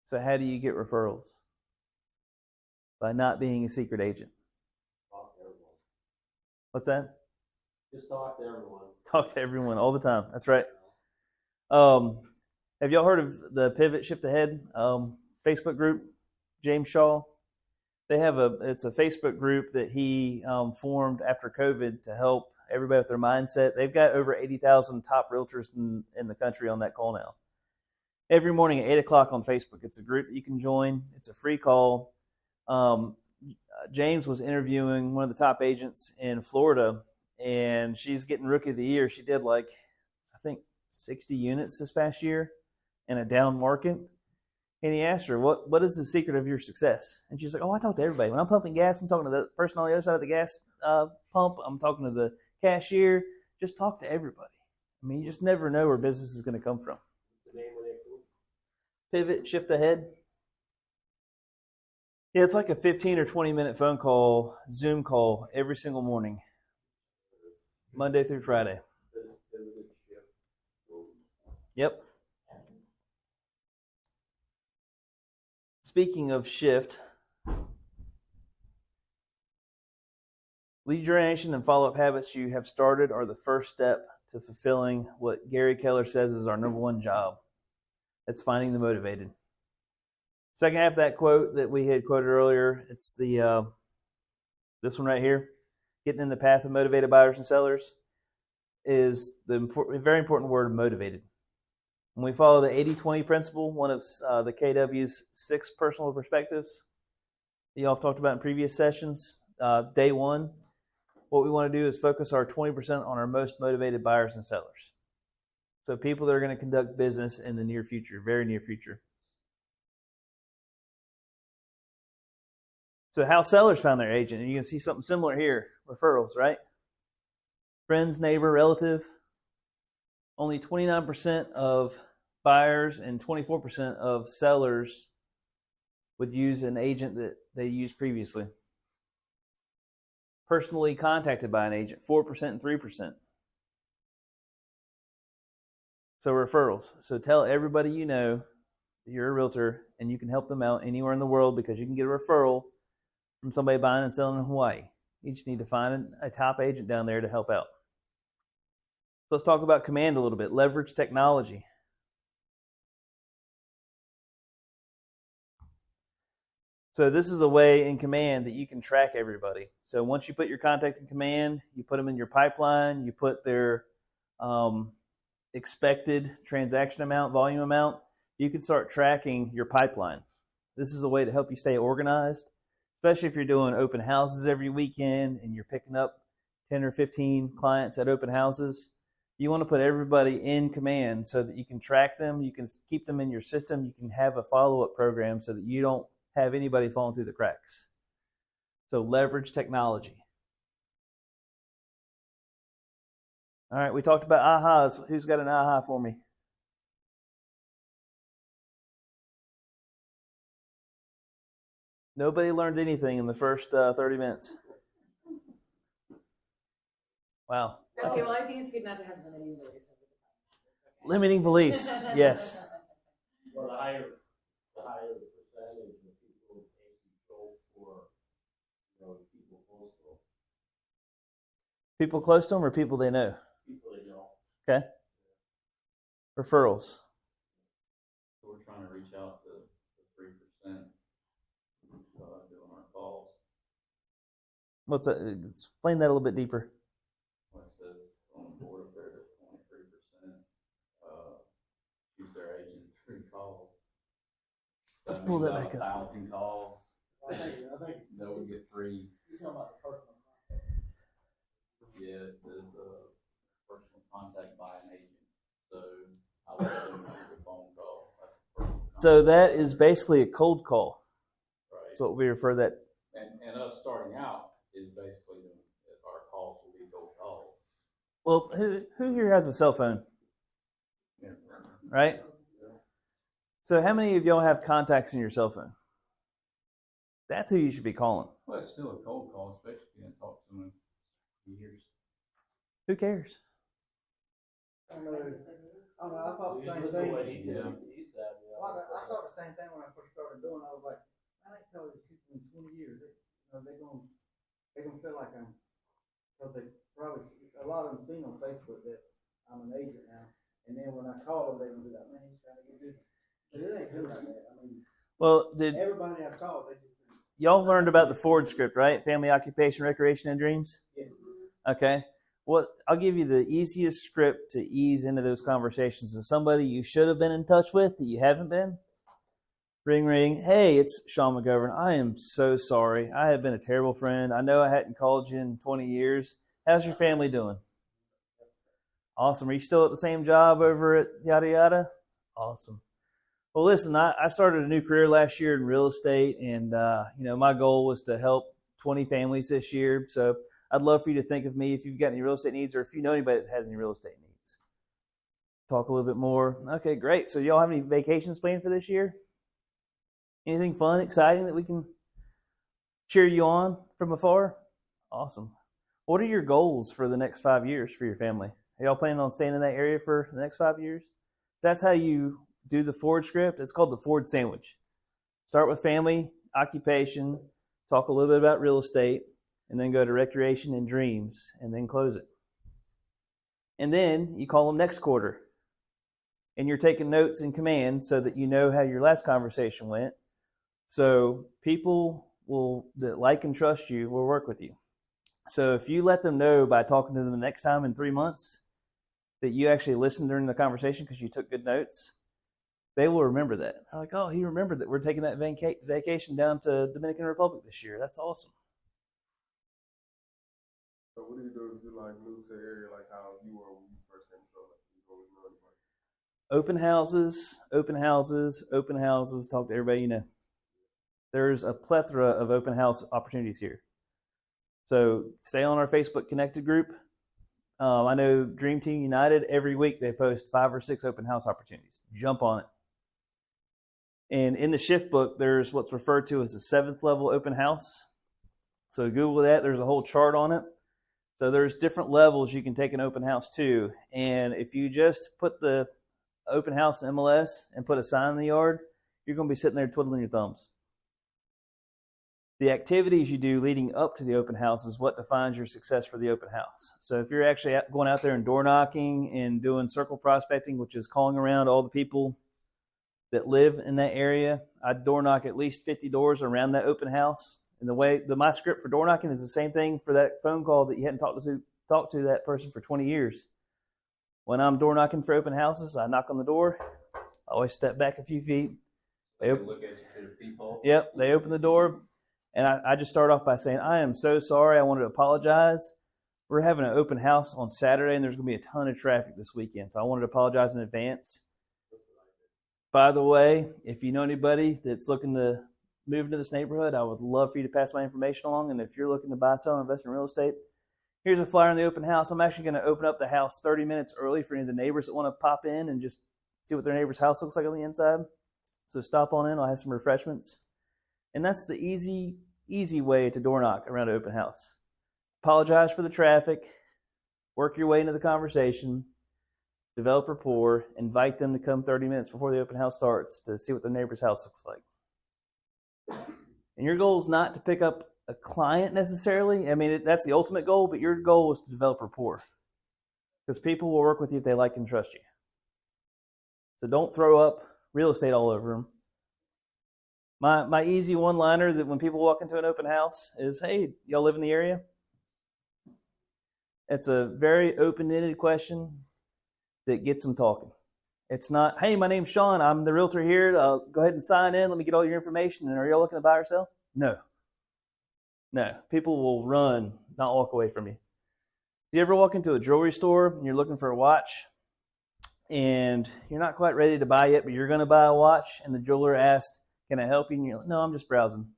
So how do you get referrals? By not being a secret agent. Talk to everyone. What's that? Just talk to everyone. Talk to everyone all the time. That's right. Have y'all heard of the Pivot Shift Ahead Facebook group? James Shaw. It's a Facebook group that he formed after COVID to help everybody with their mindset. They've got over 80,000 top realtors in the country on that call now. Every morning at 8 o'clock on Facebook. It's a group that you can join. It's a free call. James was interviewing one of the top agents in Florida, and she's getting Rookie of the Year. She did I think 60 units this past year in a down market. And he asked her, what is the secret of your success? And she's like, I talk to everybody. When I'm pumping gas, I'm talking to the person on the other side of the gas pump. I'm talking to the cashier. Just talk to everybody. I mean, you just never know where business is going to come from. What's the name of that group? Pivot, Shift Ahead. Yeah, it's like a 15 or 20-minute phone call, Zoom call every single morning, Monday through Friday. Yep. Speaking of shift, lead generation and follow-up habits you have started are the first step to fulfilling what Gary Keller says is our number one job. It's finding the motivated. Second half of that quote that we had quoted earlier, it's the this one right here, getting in the path of motivated buyers and sellers, is the very important word, motivated. When we follow the 80-20 principle, one of the KW's 6 personal perspectives that y'all have talked about in previous sessions, day 1, what we want to do is focus our 20% on our most motivated buyers and sellers. So people that are going to conduct business in the near future, very near future. So how sellers found their agent, and you can see something similar here, referrals, right? Friends, neighbor, relative. Only 29% of buyers and 24% of sellers would use an agent that they used previously. Personally contacted by an agent, 4% and 3%. So referrals. So tell everybody you know that you're a realtor and you can help them out anywhere in the world because you can get a referral from somebody buying and selling in Hawaii. You just need to find a top agent down there to help out. So let's talk about command a little bit. Leverage technology. So this is a way in command that you can track everybody. So once you put your contact in command, you put them in your pipeline, you put their expected transaction amount, volume amount, you can start tracking your pipeline. This is a way to help you stay organized, especially if you're doing open houses every weekend and you're picking up 10 or 15 clients at open houses. You want to put everybody in command so that you can track them, you can keep them in your system, you can have a follow-up program so that you don't have anybody falling through the cracks. So leverage technology. All right, we talked about ahas. Who's got an aha for me? Nobody learned anything in the first 30 minutes. Wow. Okay, well, I think it's good not to have limiting beliefs. Limiting beliefs, yes. Well, the higher the percentage of people who go for, people close to them. People close to them or people they know? People they know. Okay. Referrals. So we're trying to reach out to the 3% doing our calls. What's that? Explain that a little bit deeper. Like it says on the board up there, 23% choose their agent 3 calls. Let's pull that back up. 1,000 calls. I think. That would get free. You're talking about the personal. Yeah, it says, personal contact by an agent. So I would assume it's a phone call. Like a personal So contact. that is basically a cold call. Right. That's what we refer that. And us starting out is basically our calls will be cold calls. Well, who here has a cell phone? Right? So how many of y'all have contacts in your cell phone? That's who you should be calling. Well, it's still a cold call, especially if you haven't talked to them in years. Who cares? I don't know, I thought the same Just the thing. way he Yeah. he said, you know, Well, I thought the same thing when I first started doing it. I was like, I ain't told these people in 20 years. They're gonna feel like I'm, because they probably, a lot of them seen on Facebook that I'm an agent now. And then when I call them, they're gonna be like, man, he's trying to get business. But it ain't good like that. I mean, Well, did everybody I called, they just. y'all learned about the Ford script, right? Family, occupation, recreation, and dreams? Yes. Okay. Well, I'll give you the easiest script to ease into those conversations. Is somebody you should have been in touch with that you haven't been? Ring, ring. Hey, it's Sean McGovern. I am so sorry. I have been a terrible friend. I know I hadn't called you in 20 years. How's your family doing? Awesome. Are you still at the same job over at yada yada? Awesome. Well, listen, I started a new career last year in real estate, and my goal was to help 20 families this year. So I'd love for you to think of me if you've got any real estate needs, or if you know anybody that has any real estate needs. Talk a little bit more. Okay, great. So y'all have any vacations planned for this year? Anything fun, exciting that we can cheer you on from afar? Awesome. What are your goals for the next 5 years for your family? Are y'all planning on staying in that area for the next 5 years? That's how you do the Ford script. It's called the Ford sandwich. Start with family, occupation, talk a little bit about real estate, and then go to recreation and dreams, and then close it. And then you call them next quarter. And you're taking notes and commands so that you know how your last conversation went. So people that like and trust you will work with you. So if you let them know by talking to them the next time in 3 months that you actually listened during the conversation because you took good notes, they will remember that. They're like, oh, he remembered that we're taking that vacation down to Dominican Republic this year. That's awesome. So what do you do if you like move to an area like how you were when you first came to Charlotte? You don't really know anybody. Open houses, open houses, open houses. Talk to everybody you know. There's a plethora of open house opportunities here. So stay on our Facebook connected group. I know Dream Team United, every week they post 5 or 6 open house opportunities. Jump on it. And in the shift book, there's what's referred to as the 7th level open house. So Google that. There's a whole chart on it. So there's different levels you can take an open house to. And if you just put the open house in MLS and put a sign in the yard, you're going to be sitting there twiddling your thumbs. The activities you do leading up to the open house is what defines your success for the open house. So if you're actually going out there and door knocking and doing circle prospecting, which is calling around all the people that live in that area, I'd door knock at least 50 doors around that open house. And my script for door knocking is the same thing for that phone call that you hadn't talked to that person for 20 years. When I'm door knocking for open houses, I knock on the door. I always step back a few feet. They look at you through the peephole. Yep, they open the door. And I just start off by saying, I am so sorry. I wanted to apologize. We're having an open house on Saturday, and there's going to be a ton of traffic this weekend. So I wanted to apologize in advance. By the way, if you know anybody that's looking to move into this neighborhood, I would love for you to pass my information along. And if you're looking to buy, sell, or invest in real estate, here's a flyer on the open house. I'm actually going to open up the house 30 minutes early for any of the neighbors that want to pop in and just see what their neighbor's house looks like on the inside. So stop on in. I'll have some refreshments. And that's the easy way to door knock around an open house. Apologize for the traffic, work your way into the conversation, develop rapport, invite them to come 30 minutes before the open house starts to see what their neighbor's house looks like. And your goal is not to pick up a client necessarily. I mean, that's the ultimate goal, but your goal is to develop rapport. Because people will work with you if they like and trust you. So don't throw up real estate all over them. My easy one-liner that when people walk into an open house is, hey, y'all live in the area? It's a very open-ended question that gets them talking. It's not, hey, my name's Sean. I'm the realtor here. Go ahead and sign in. Let me get all your information. And are y'all looking to buy or sell? No. People will run, not walk away from you. Do you ever walk into a jewelry store and you're looking for a watch and you're not quite ready to buy it, but you're going to buy a watch, and the jeweler asked, "Can I help you?" And you're like, "No, I'm just browsing."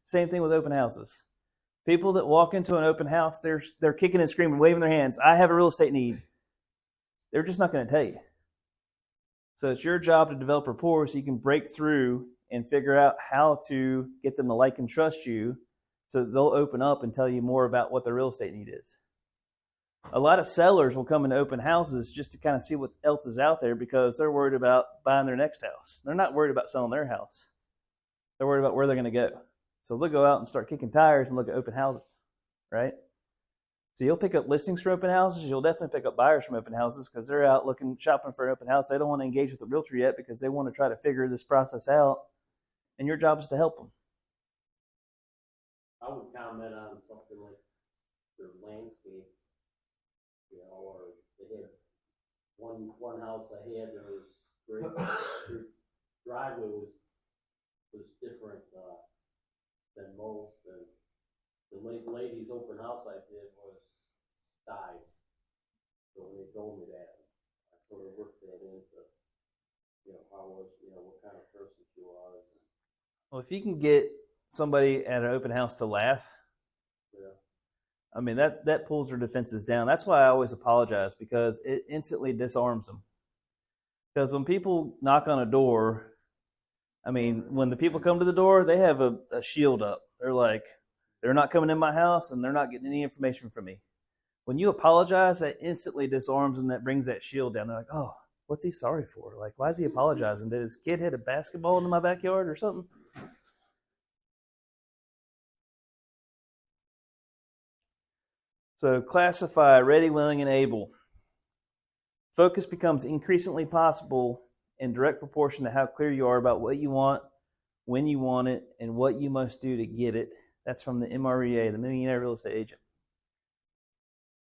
Same thing with open houses. People that walk into an open house, they're kicking and screaming, waving their hands. "I have a real estate need." They're just not going to tell you. So it's your job to develop rapport so you can break through and figure out how to get them to like and trust you so that they'll open up and tell you more about what their real estate need is. A lot of sellers will come into open houses just to kind of see what else is out there because they're worried about buying their next house. They're not worried about selling their house. They're worried about where they're going to go. So they'll go out and start kicking tires and look at open houses, right? So you'll pick up listings for open houses. You'll definitely pick up buyers from open houses because they're out shopping for an open house. They don't want to engage with the realtor yet because they want to try to figure this process out, and your job is to help them. I would comment on something like their landscape, or they had one house I had that was great. Their driveway was different than most, and the lady's open house I did was died. So when they told me that, I sort of worked that into, how was, what kind of person she was. Well, if you can get somebody at an open house to laugh, I mean, that pulls their defenses down. That's why I always apologize, because it instantly disarms them. Because when people knock on a door, I mean, when the people come to the door, they have a shield up. They're like, they're not coming in my house and they're not getting any information from me. When you apologize, that instantly disarms them. That brings that shield down. They're like, oh, what's he sorry for? Like, why is he apologizing? Did his kid hit a basketball into my backyard or something? So classify ready, willing, and able. Focus becomes increasingly possible in direct proportion to how clear you are about what you want, when you want it, and what you must do to get it. That's from the MREA, the Millionaire Real Estate Agent.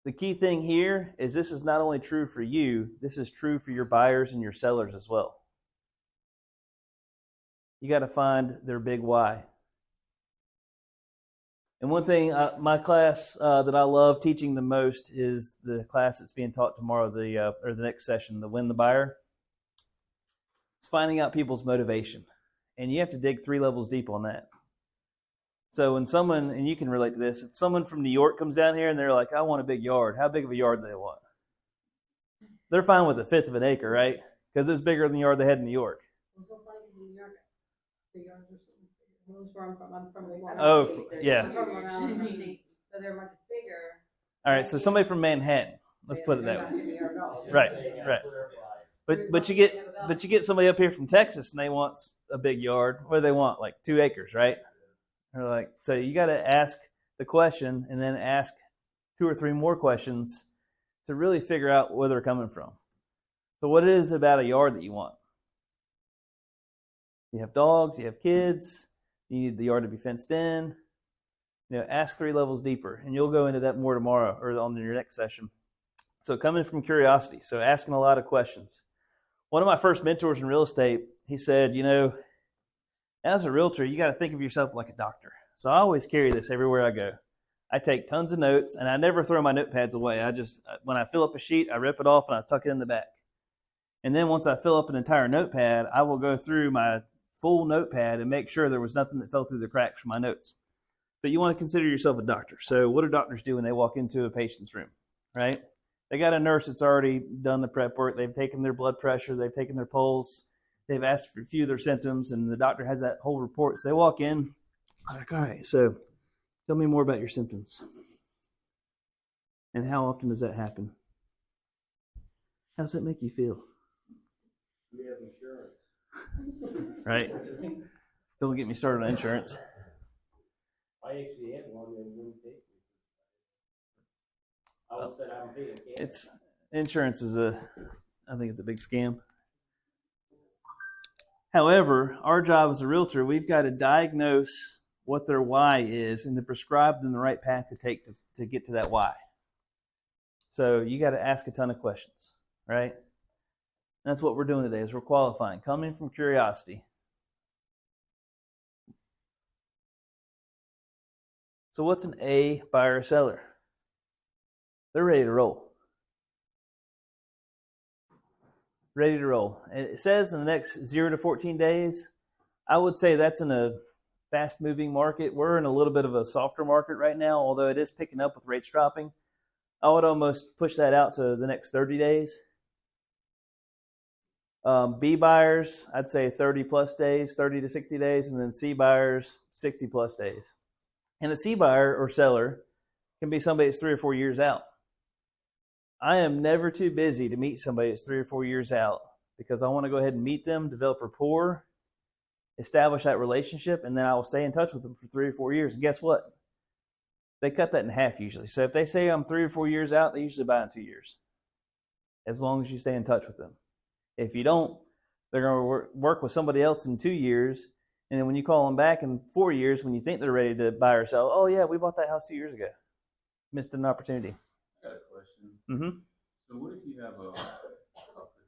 The key thing here is this is not only true for you, this is true for your buyers and your sellers as well. You got to find their big why. And one thing, my class that I love teaching the most is the class that's being taught tomorrow, or the next session, the Win the Buyer. It's finding out people's motivation. And you have to dig 3 levels deep on that. So when someone, and you can relate to this, if someone from New York comes down here and they're like, I want a big yard, how big of a yard do they want? They're fine with 1/5 of an acre, right? Because it's bigger than the yard they had in New York. It's so funny because in New York, big yards are where I'm from. I'm from Milwaukee. Oh, yeah. I'm from Long Island, so they're much bigger. All right, so somebody from Manhattan, let's put it that way. Right. But you get somebody up here from Texas and they want a big yard. What do they want? Like 2 acres, right? They're like, so you got to ask the question and then ask 2 or 3 more questions to really figure out where they're coming from. So what it is about a yard that you want? You have dogs, you have kids, you need the yard to be fenced in. Ask 3 levels deeper, and you'll go into that more tomorrow or on your next session. So coming from curiosity, so asking a lot of questions. One of my first mentors in real estate, he said, as a realtor, you got to think of yourself like a doctor. So I always carry this everywhere I go. I take tons of notes, and I never throw my notepads away. When I fill up a sheet, I rip it off and I tuck it in the back. And then once I fill up an entire notepad, I will go through my full notepad and make sure there was nothing that fell through the cracks from my notes. But you want to consider yourself a doctor. So what do doctors do when they walk into a patient's room, right? They got a nurse that's already done the prep work. They've taken their blood pressure. They've taken their pulse. They've asked for a few of their symptoms, and the doctor has that whole report. So they walk in, like, all right, so tell me more about your symptoms. And how often does that happen? How does that make you feel? We have insurance. Right? Don't get me started on insurance. I actually had one that wouldn't take me. I always said I'm paying cash. Insurance is I think it's a big scam. However, our job as a realtor, we've got to diagnose what their why is and to prescribe them the right path to take to get to that why. So you got to ask a ton of questions, right? That's what we're doing today is we're qualifying, coming from curiosity. So what's an A buyer or seller? They're ready to roll. Ready to roll. And it says in the next 0 to 14 days. I would say that's in a fast-moving market. We're in a little bit of a softer market right now, although it is picking up with rates dropping. I would almost push that out to the next 30 days. B buyers, I'd say 30 plus days, 30 to 60 days, and then C buyers, 60 plus days. And a C buyer or seller can be somebody that's 3 or 4 years out. I am never too busy to meet somebody that's 3 or 4 years out because I want to go ahead and meet them, develop rapport, establish that relationship, and then I will stay in touch with them for 3 or 4 years. And guess what? They cut that in half usually. So if they say I'm 3 or 4 years out, they usually buy in 2 years, as long as you stay in touch with them. If you don't, they're going to work with somebody else in 2 years, and then when you call them back in 4 years, when you think they're ready to buy or sell, oh yeah, we bought that house 2 years ago. Missed an opportunity. I got a question. Mm-hmm. So what if you have a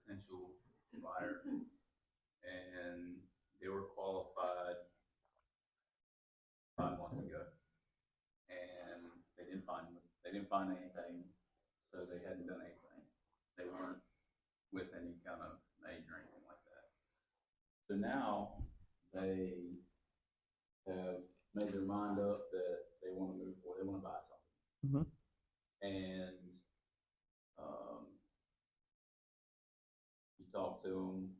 potential buyer and they were qualified 5 months ago and they didn't find anything, so they hadn't done anything. They weren't with any kind of age or anything like that. So now they have made their mind up that they want to move forward, they want to buy something. Mm-hmm. And you talk to them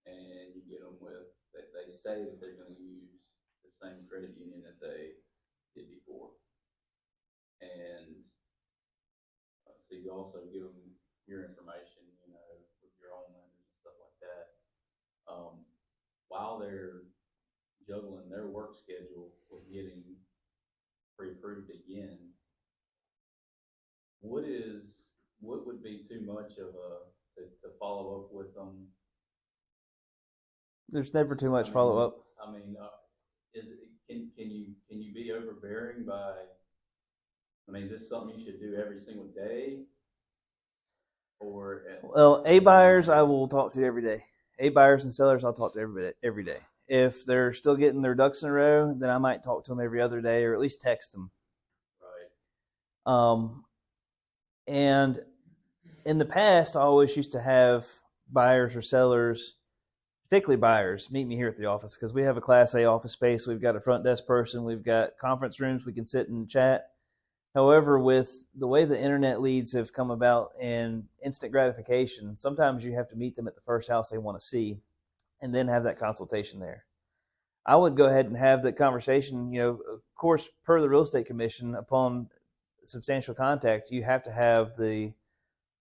and you get them with, they say that they're going to use the same credit union that they did before. And so you also give them your information, you know, with your own lenders and stuff like that. While they're juggling their work schedule with getting pre-approved again, what would be too much of to follow up with them? There's never too much follow-up. I mean, can you be overbearing by? I mean, is this something you should do every single day? Or well, A buyers I will talk to every day. A buyers and sellers I'll talk to every day. If they're still getting their ducks in a row, then I might talk to them every other day or at least text them. Right. And in the past, I always used to have buyers or sellers, particularly buyers, meet me here at the office because we have a Class A office space. We've got a front desk person. We've got conference rooms we can sit and chat. However, with the way the internet leads have come about and instant gratification, sometimes you have to meet them at the first house they want to see and then have that consultation there. I would go ahead and have that conversation. You know, of course, per the real estate commission, upon substantial contact, you have to have the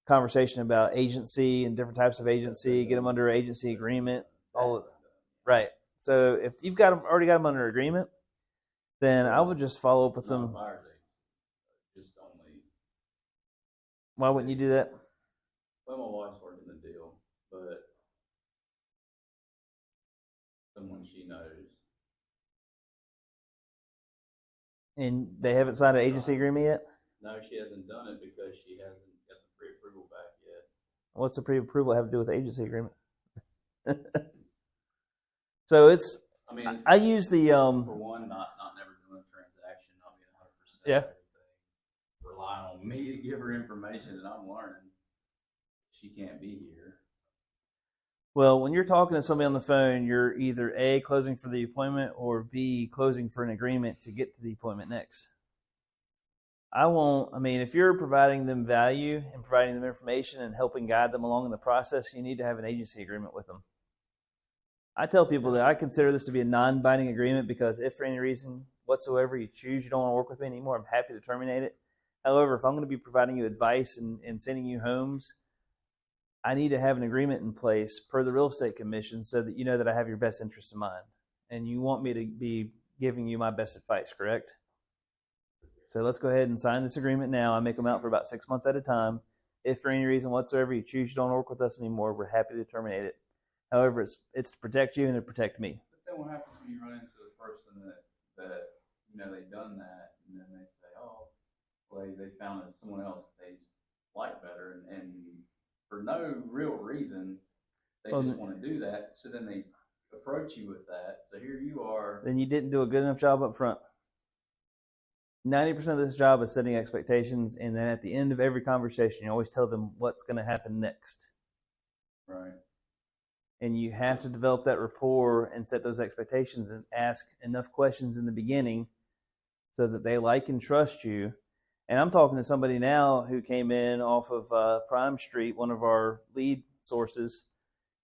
conversation about agency and different types of agency, get them under an agency agreement. All of, right. So if you've got them, already got them under agreement, then I would just follow up with them. Just only. Why wouldn't you do that? Well, my wife's working the deal, but someone she knows. And they haven't signed an agency agreement yet? No, she hasn't done it because she hasn't got the pre-approval back yet. What's the pre-approval have to do with the agency agreement? So it's. I mean, I use the. For one, not never doing a transaction, not being 100%. Yeah. Relying on me to give her information that I'm learning. She can't be here. Well, when you're talking to somebody on the phone, you're either A, closing for the appointment, or B, closing for an agreement to get to the appointment next. If you're providing them value and providing them information and helping guide them along in the process, you need to have an agency agreement with them. I tell people that I consider this to be a non-binding agreement because if for any reason whatsoever you choose you don't want to work with me anymore, I'm happy to terminate it. However, if I'm going to be providing you advice and sending you homes, I need to have an agreement in place per the real estate commission so that you know that I have your best interest in mind. And you want me to be giving you my best advice, correct? So let's go ahead and sign this agreement now. I make them out for about 6 months at a time. If for any reason whatsoever you choose you don't work with us anymore, we're happy to terminate it. However, it's to protect you and to protect me. But then what happens when you run into the person that you know they've done that and then they say, oh, well, they found someone else they like better and for no real reason they just want to do that. So then they approach you with that. So here you are. Then you didn't do a good enough job up front. 90% of this job is setting expectations, and then at the end of every conversation, you always tell them what's going to happen next. Right. And you have to develop that rapport and set those expectations and ask enough questions in the beginning so that they like and trust you. And I'm talking to somebody now who came in off of Prime Street, one of our lead sources.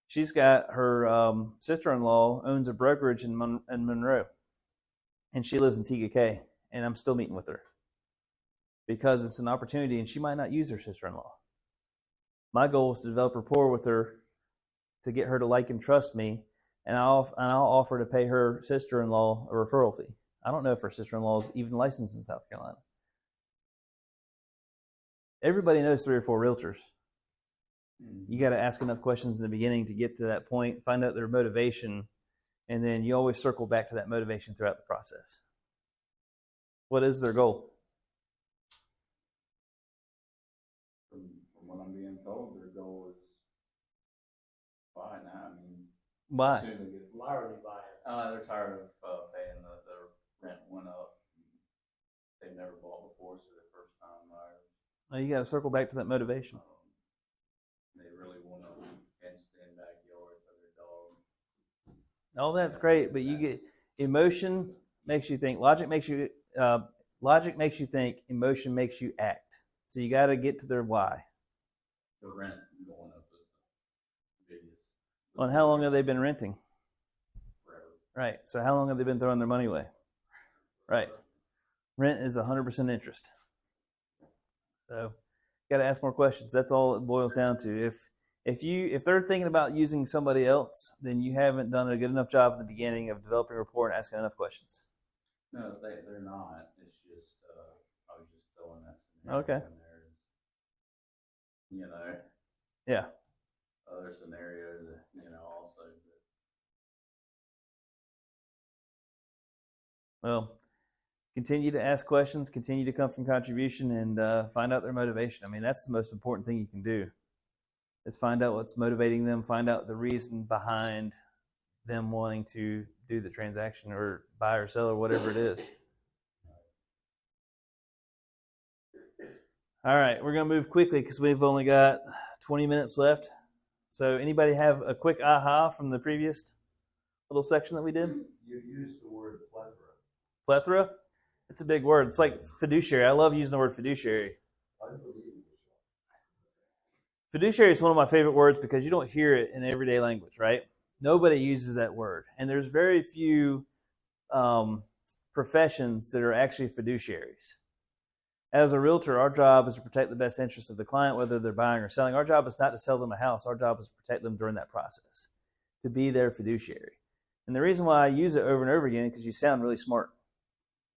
She's got her sister-in-law owns a brokerage in Monroe, and she lives in TKK, and I'm still meeting with her because it's an opportunity, and she might not use her sister-in-law. My goal is to develop rapport with her to get her to like and trust me, and I'll offer to pay her sister-in-law a referral fee. I don't know if her sister-in-law is even licensed in South Carolina. Everybody knows 3 or 4 realtors. You got to ask enough questions in the beginning to get to that point, find out their motivation, and then you always circle back to that motivation throughout the process. What is their goal? From what I'm being told, their goal is buy now. I mean, Why? as soon as they get, Why are they buying? they're tired of paying the rent went up. They've never bought before, so they're first time buyers. Well, you got to circle back to that motivation. They really want a fenced-in backyard for their dog. Oh, that's great, but you get emotion makes you think. Logic makes you think. Emotion makes you act. So you got to get to their why. The rent going up is the biggest. Well, and how long have they been renting? Forever. Right. So how long have they been throwing their money away? Right. Rent is 100% interest. So you got to ask more questions. That's all it boils down to. If they're thinking about using somebody else, then you haven't done a good enough job in the beginning of developing rapport and asking enough questions. No, they're not. It's just I was just throwing that scenario Okay. in there. You know. Yeah. Other scenarios, also. Well, continue to ask questions, continue to come from contribution, and find out their motivation. I mean, that's the most important thing you can do, is find out what's motivating them, find out the reason behind them wanting to do the transaction or buy or sell or whatever it is. All right, we're going to move quickly because we've only got 20 minutes left. So anybody have a quick aha from the previous little section that we did? You used the word plethora. Plethora? It's a big word. It's like fiduciary. I love using the word fiduciary. Fiduciary is one of my favorite words because you don't hear it in everyday language, right? Nobody uses that word. And there's very few professions that are actually fiduciaries. As a realtor, our job is to protect the best interest of the client, whether they're buying or selling. Our job is not to sell them a house. Our job is to protect them during that process, to be their fiduciary. And the reason why I use it over and over again is because you sound really smart,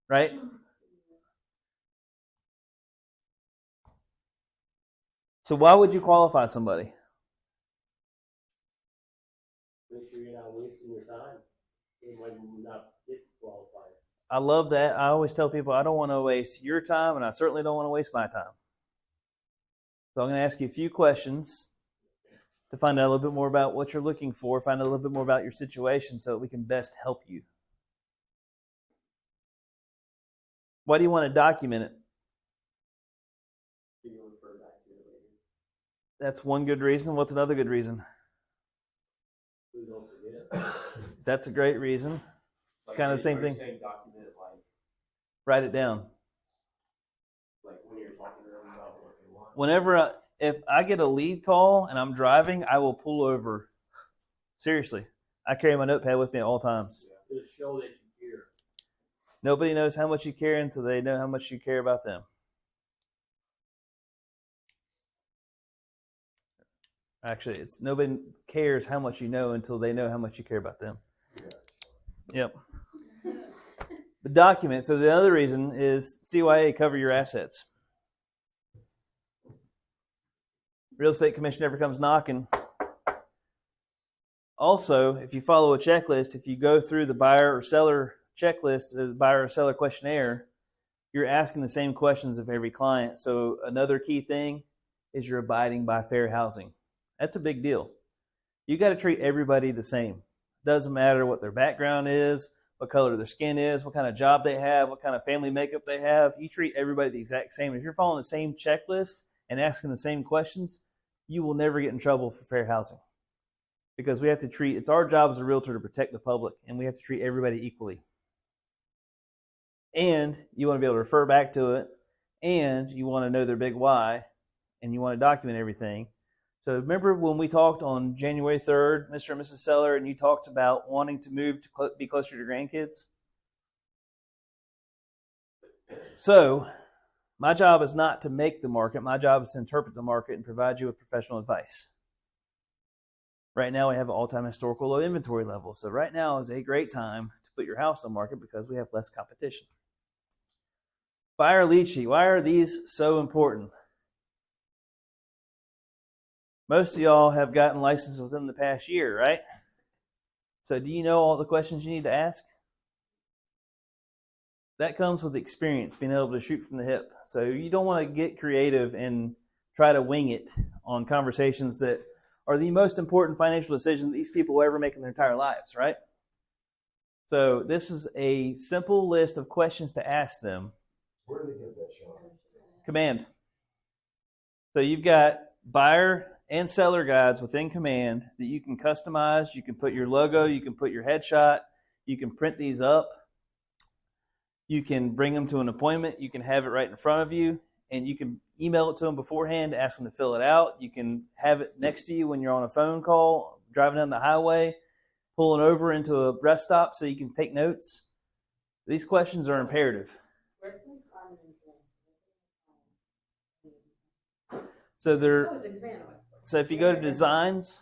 right? So why would you qualify somebody? Make sure you're not wasting your time. You might not get qualified. I love that. I always tell people I don't want to waste your time, and I certainly don't want to waste my time. So I'm going to ask you a few questions to find out a little bit more about what you're looking for, find out a little bit more about your situation so that we can best help you. Why do you want to document it? You can refer back to it later. That's one good reason. What's another good reason? We don't forget. That's a great reason. Kind of the same thing. Saying document it like Write it down. when you're talking to them about what they want. Whenever if I get a lead call and I'm driving, I will pull over. Seriously. I carry my notepad with me at all times. Yeah. Just show that you care. Nobody knows how much you care until they know how much you care about them. Actually, it's nobody cares how much you know until they know how much you care about them. Yep. But document. So the other reason is CYA, cover your assets. Real estate commission never comes knocking. Also, if you follow a checklist, if you go through the buyer or seller checklist, the buyer or seller questionnaire, you're asking the same questions of every client. So another key thing is you're abiding by fair housing. That's a big deal. You got to treat everybody the same. Doesn't matter what their background is, what color their skin is, what kind of job they have, what kind of family makeup they have. You treat everybody the exact same. If you're following the same checklist and asking the same questions, you will never get in trouble for fair housing. Because we have to treat, it's our job as a realtor to protect the public, and we have to treat everybody equally. And you want to be able to refer back to it, and you want to know their big why, and you want to document everything. So remember when we talked on January 3rd, Mr. and Mrs. Seller, and you talked about wanting to move to be closer to your grandkids? So my job is not to make the market. My job is to interpret the market and provide you with professional advice. Right now we have an all-time historical low inventory level. So right now is a great time to put your house on the market because we have less competition. Buyer lead sheet. Why are these so important? Most of y'all have gotten licensed within the past year, right? So do you know all the questions you need to ask? That comes with experience, being able to shoot from the hip. So you don't want to get creative and try to wing it on conversations that are the most important financial decision these people will ever make in their entire lives, right? So this is a simple list of questions to ask them. Where do they get that shot? Command. So you've got buyer and seller guides within Command that you can customize. You can put your logo, you can put your headshot, you can print these up, you can bring them to an appointment, you can have it right in front of you, and you can email it to them beforehand, ask them to fill it out. You can have it next to you when you're on a phone call, driving down the highway, pulling over into a rest stop so you can take notes. These questions are imperative. So if you go to designs,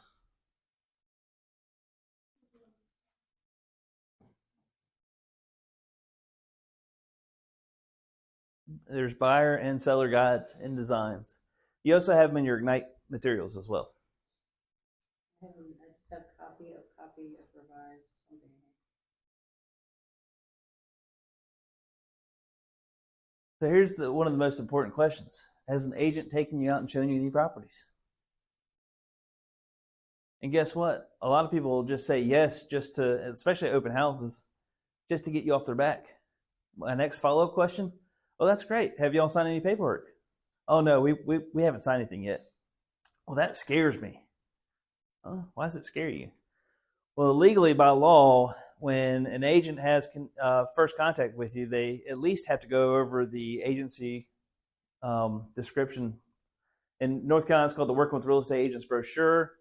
there's buyer and seller guides and designs. You also have them in your Ignite materials as well. I just have copy of revised something. So here's one of the most important questions. Has an agent taken you out and shown you any properties? And guess what? A lot of people will just say yes, just to, especially open houses, just to get you off their back. My next follow-up question, oh, that's great. Have y'all signed any paperwork? Oh, no, we haven't signed anything yet. Well, that scares me. Oh, why does it scare you? Well, legally, by law, when an agent has first contact with you, they at least have to go over the agency description. In North Carolina, it's called the Working with Real Estate Agents Brochure.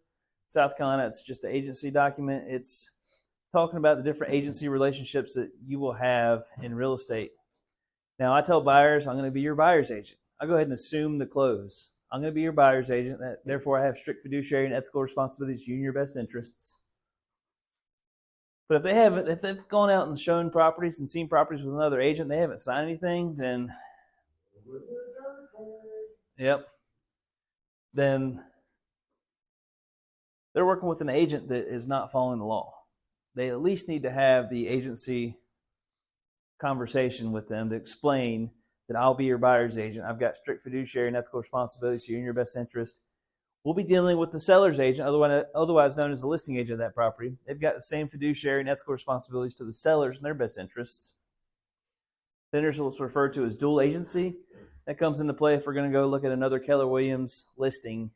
South Carolina, it's just the agency document. It's talking about the different agency relationships that you will have in real estate. Now, I tell buyers, I'm going to be your buyer's agent. I go ahead and assume the close. I'm going to be your buyer's agent. Therefore, I have strict fiduciary and ethical responsibilities to you and your best interests. But if they've gone out and shown properties and seen properties with another agent, they haven't signed anything, then then they're working with an agent that is not following the law. They at least need to have the agency conversation with them to explain that I'll be your buyer's agent. I've got strict fiduciary and ethical responsibilities to you and your best interest. We'll be dealing with the seller's agent, otherwise known as the listing agent of that property. They've got the same fiduciary and ethical responsibilities to the sellers and their best interests. Then there's what's referred to as dual agency. That comes into play if we're going to go look at another Keller Williams listing.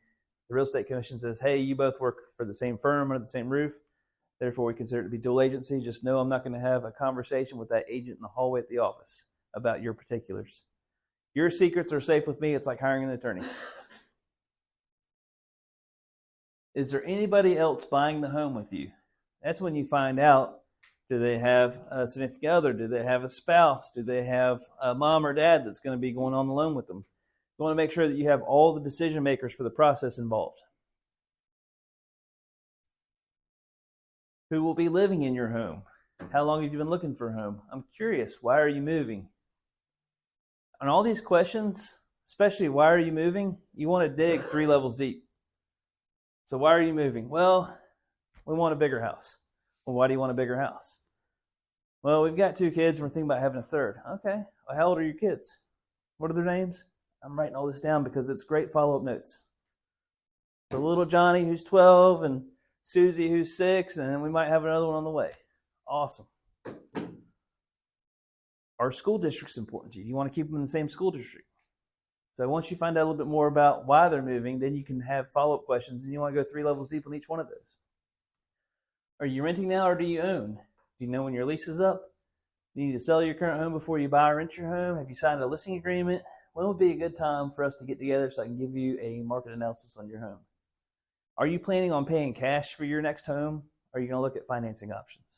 The real estate commission says, hey, you both work for the same firm under the same roof. Therefore, we consider it to be dual agency. Just know I'm not going to have a conversation with that agent in the hallway at the office about your particulars. Your secrets are safe with me. It's like hiring an attorney. Is there anybody else buying the home with you? That's when you find out, do they have a significant other? Do they have a spouse? Do they have a mom or dad that's going to be going on the loan with them? You want to make sure that you have all the decision makers for the process involved. Who will be living in your home? How long have you been looking for a home? I'm curious, why are you moving? On all these questions, especially why are you moving, you want to dig 3 levels deep. So why are you moving? Well, we want a bigger house. Well, why do you want a bigger house? Well, we've got 2 kids and we're thinking about having a third. Okay, well, how old are your kids? What are their names? I'm writing all this down because it's great follow-up notes. So little Johnny, who's 12, and Susie, who's 6, and then we might have another one on the way. Awesome. Are school districts important to you? Do you want to keep them in the same school district? So once you find out a little bit more about why they're moving, then you can have follow-up questions, and you want to go 3 levels deep on each one of those. Are you renting now, or do you own? Do you know when your lease is up? Do you need to sell your current home before you buy or rent your home? Have you signed a listing agreement? When would be a good time for us to get together so I can give you a market analysis on your home? Are you planning on paying cash for your next home? Or are you going to look at financing options?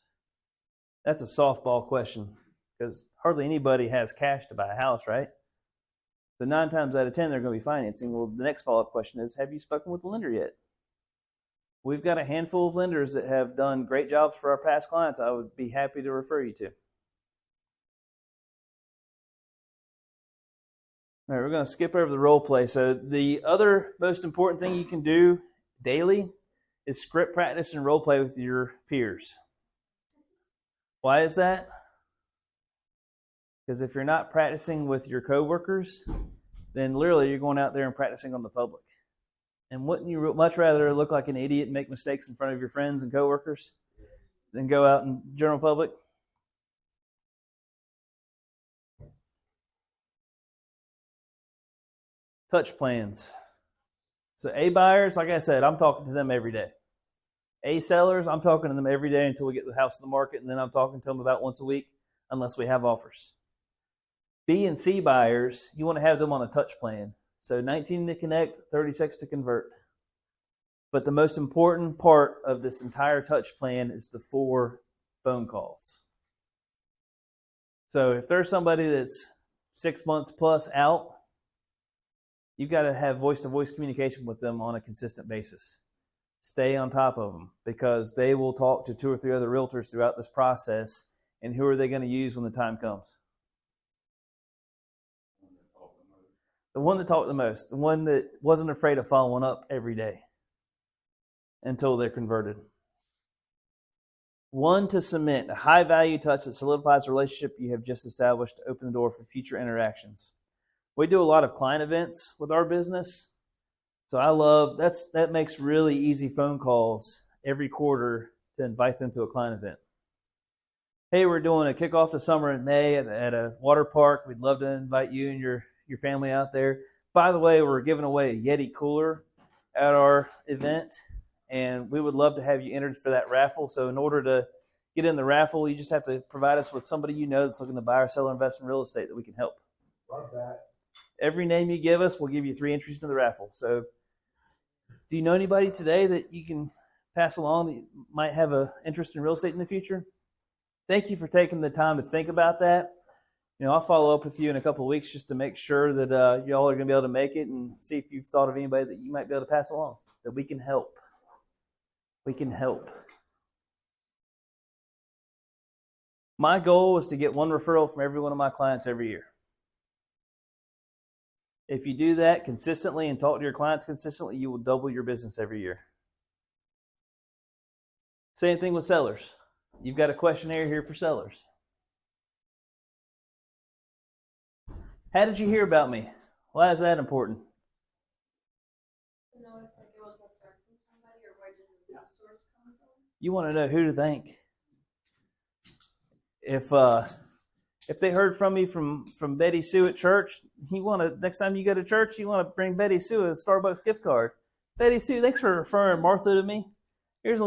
That's a softball question because hardly anybody has cash to buy a house, right? So 9 times out of 10, they're going to be financing. Well, the next follow-up question is, have you spoken with the lender yet? We've got a handful of lenders that have done great jobs for our past clients. I would be happy to refer you to. All right, we're going to skip over the role play. So the other most important thing you can do daily is script practice and role play with your peers. Why is that? Because if you're not practicing with your coworkers, then literally you're going out there and practicing on the public. And wouldn't you much rather look like an idiot and make mistakes in front of your friends and coworkers than go out in general public? Touch plans. So A buyers, like I said, I'm talking to them every day. A sellers, I'm talking to them every day until we get the house to the market, and then I'm talking to them about once a week unless we have offers. B and C buyers, you want to have them on a touch plan. So 19 to connect, 36 to convert. But the most important part of this entire touch plan is the 4 phone calls. So if there's somebody that's 6 months plus out, you've got to have voice-to-voice communication with them on a consistent basis. Stay on top of them because they will talk to 2 or 3 other realtors throughout this process. And who are they going to use when the time comes? The one that talked the most. The one that wasn't afraid of following up every day until they're converted. 1 to cement, a high-value touch that solidifies the relationship you have just established to open the door for future interactions. We do a lot of client events with our business. So I love, that makes really easy phone calls every quarter to invite them to a client event. Hey, we're doing a kickoff to summer in May at a water park. We'd love to invite you and your family out there. By the way, we're giving away a Yeti cooler at our event, and we would love to have you entered for that raffle. So in order to get in the raffle, you just have to provide us with somebody you know that's looking to buy or sell or invest in real estate that we can help. Love that. Every name you give us, we'll give you 3 entries into the raffle. So do you know anybody today that you can pass along that might have an interest in real estate in the future? Thank you for taking the time to think about that. I'll follow up with you in a couple of weeks just to make sure that y'all are going to be able to make it and see if you've thought of anybody that you might be able to pass along, that we can help. We can help. My goal is to get 1 referral from every one of my clients every year. If you do that consistently and talk to your clients consistently, you will double your business every year. Same thing with sellers. You've got a questionnaire here for sellers. How did you hear about me? Why is that important? To know if it was referred from somebody or where did the source come from? You want to know who to thank. If they heard from me from Betty Sue at church, next time you go to church, you want to bring Betty Sue a Starbucks gift card. Betty Sue, thanks for referring Martha to me. Here's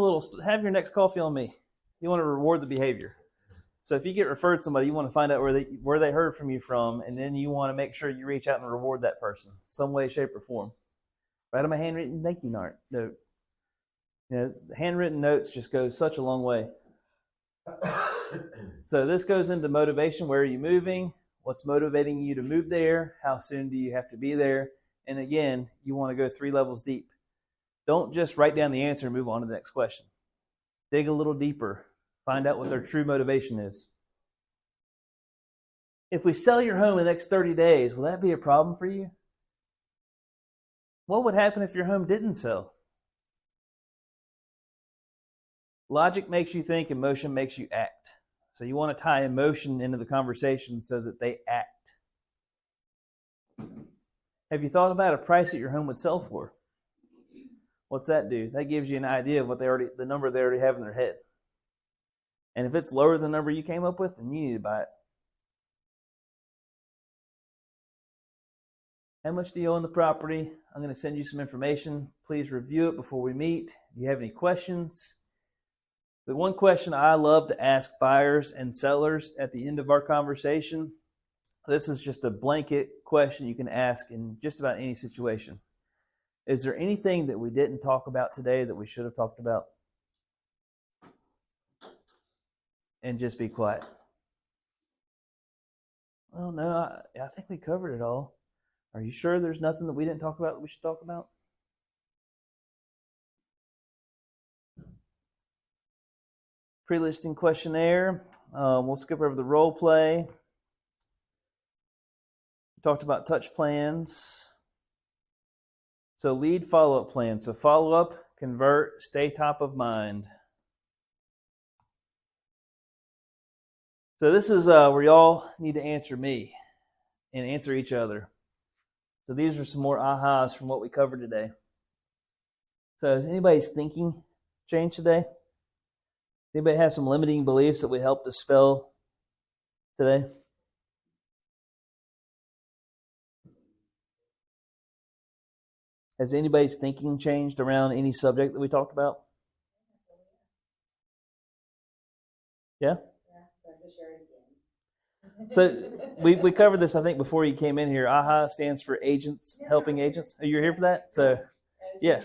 have your next coffee on me. You want to reward the behavior. So if you get referred to somebody, you want to find out where they heard from you from, and then you want to make sure you reach out and reward that person some way, shape, or form. Write them a handwritten thank you note. Handwritten notes just go such a long way. So this goes into motivation. Where are you moving? What's motivating you to move there? How soon do you have to be there? And again, you want to go 3 levels deep. Don't just write down the answer and move on to the next question. Dig a little deeper. Find out what their true motivation is. If we sell your home in the next 30 days, will that be a problem for you? What would happen if your home didn't sell? Logic makes you think, emotion makes you act. So you want to tie emotion into the conversation so that they act. Have you thought about a price that your home would sell for? What's that do? That gives you an idea of the number they already have in their head. And if it's lower than the number you came up with, then you need to buy it. How much do you own the property? I'm going to send you some information. Please review it before we meet. If you have any questions, the one question I love to ask buyers and sellers at the end of our conversation, this is just a blanket question you can ask in just about any situation. Is there anything that we didn't talk about today that we should have talked about? And just be quiet. Well, no, I think we covered it all. Are you sure there's nothing that we didn't talk about that we should talk about? Pre-listing questionnaire. We'll skip over the role play. We talked about touch plans. So lead follow-up plan. So follow up, convert, stay top of mind. So this is where y'all need to answer me and answer each other. So these are some more ahas from what we covered today. So has anybody's thinking changed today? Anybody have some limiting beliefs that we help dispel today? Has anybody's thinking changed around any subject that we talked about? Yeah? So we covered this, I think, before you came in here. AHA stands for agents, helping agents. Are you here for that? So, yeah.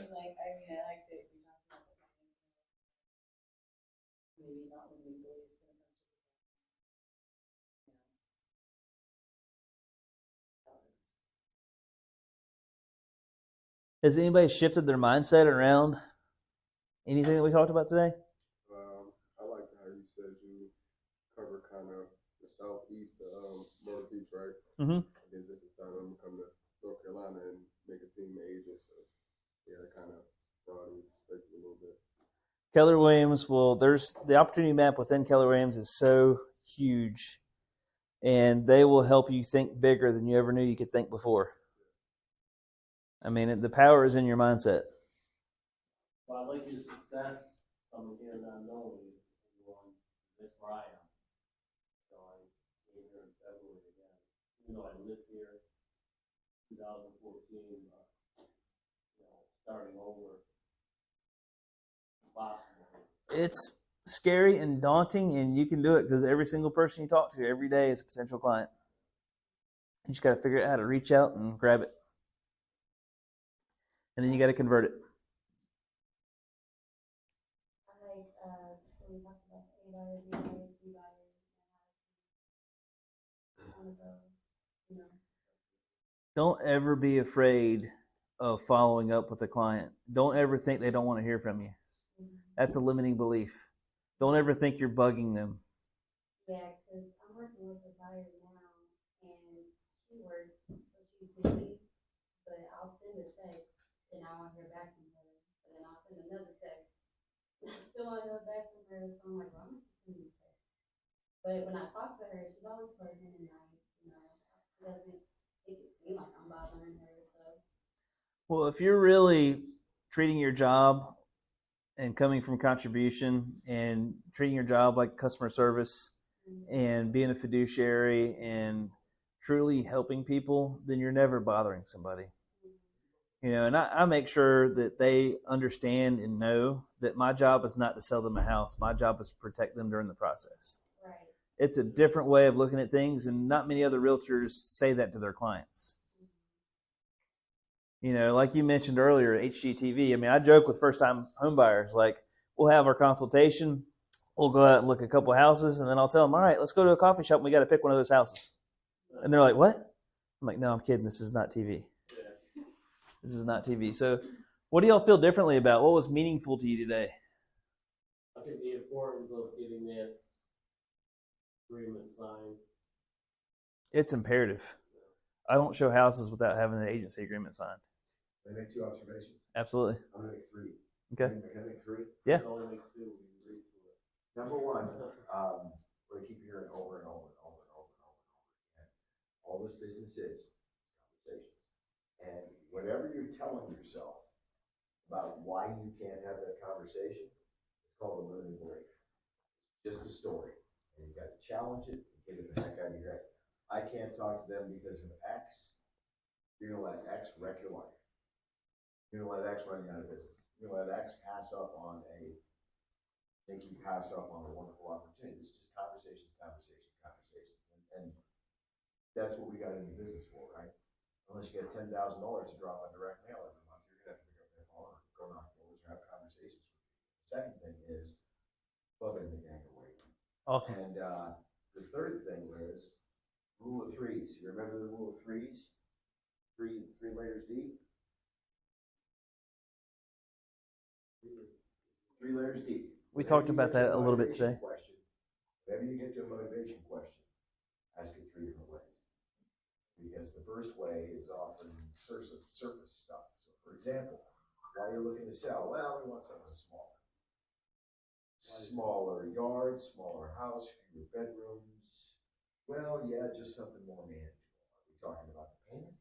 Has anybody shifted their mindset around anything that we talked about today? I like how you said you cover kind of the southeast of Myrtle Beach, right? Mm-hmm. And then just decided I'm gonna come to North Carolina and make a team of agents. So yeah, that kind of broadened your perspective a little bit. Keller Williams, well, there's the opportunity map within Keller Williams is so huge, and they will help you think bigger than you ever knew you could think before. I mean, the power is in your mindset. Well, I like your success coming here not knowing anyone. That's where I am. So I came here in February again. You know, I lived here 2014, starting over. Possible. It's scary and daunting, and you can do it because every single person you talk to every day is a potential client. You just got to figure out how to reach out and grab it. And then you got to convert it. I like when we talked about the A-buyers, B-buyers, C-buyers, one of those, Don't ever be afraid of following up with a client. Don't ever think they don't want to hear from you. That's a limiting belief. Don't ever think you're bugging them. Yeah, because I'm working with a buyer now, and she works, so she's busy, but I'll send a text, and I won't hear back from her, but then I'll send another text, and I still won't hear back from her, so I'm like, well, I'm not sending a text. But when I talk to her, she's always pleasant and nice, she doesn't make it seem like I'm bothering her, so. Well, if you're really treating your job and coming from contribution and treating your job like customer service and being a fiduciary and truly helping people, then you're never bothering somebody. And I make sure that they understand and know that my job is not to sell them a house. My job is to protect them during the process. Right. It's a different way of looking at things, and not many other realtors say that to their clients. Like you mentioned earlier, HGTV. I mean, I joke with first-time home buyers, like, we'll have our consultation, we'll go out and look at a couple of houses, and then I'll tell them, all right, let's go to a coffee shop, and we got to pick one of those houses. And they're like, what? I'm like, no, I'm kidding. This is not TV. This is not TV. So what do y'all feel differently about? What was meaningful to you today? I think the importance of getting that agreement signed. It's imperative. I don't show houses without having an agency agreement signed. Can I make 2 observations? Absolutely. I'm gonna make 3. Okay. Can I make 3? Yeah. You can only make 2. We agree to it. Number 1, what I keep hearing over and over and over and over and over and over again. All this business is conversations. And whatever you're telling yourself about why you can't have that conversation, it's called a limiting belief. Just a story. And you got to challenge it and get it the heck out of your head. I can't talk to them because of X. You're gonna let X wreck your life. You're gonna let X run you out of business. You're gonna let X make you pass up on a wonderful opportunity. It's just conversations. And that's what we got into business for, right? Unless you get $10,000 to drop on direct mail every month, you're gonna have to pick up that phone or go knock doors or have conversations with people. The second thing is bugging the gang away. Awesome. And the third thing is rule of threes. You remember the rule of threes? Three layers deep. 3 layers deep. We talked about that a little bit today. Whenever you get to a motivation question, ask it 3 different ways. Because the first way is often surface stuff. So, for example, why you're looking to sell? Well, we want something small. Smaller yard, smaller house, fewer bedrooms. Well, yeah, just something more manageable. Are we talking about the payment?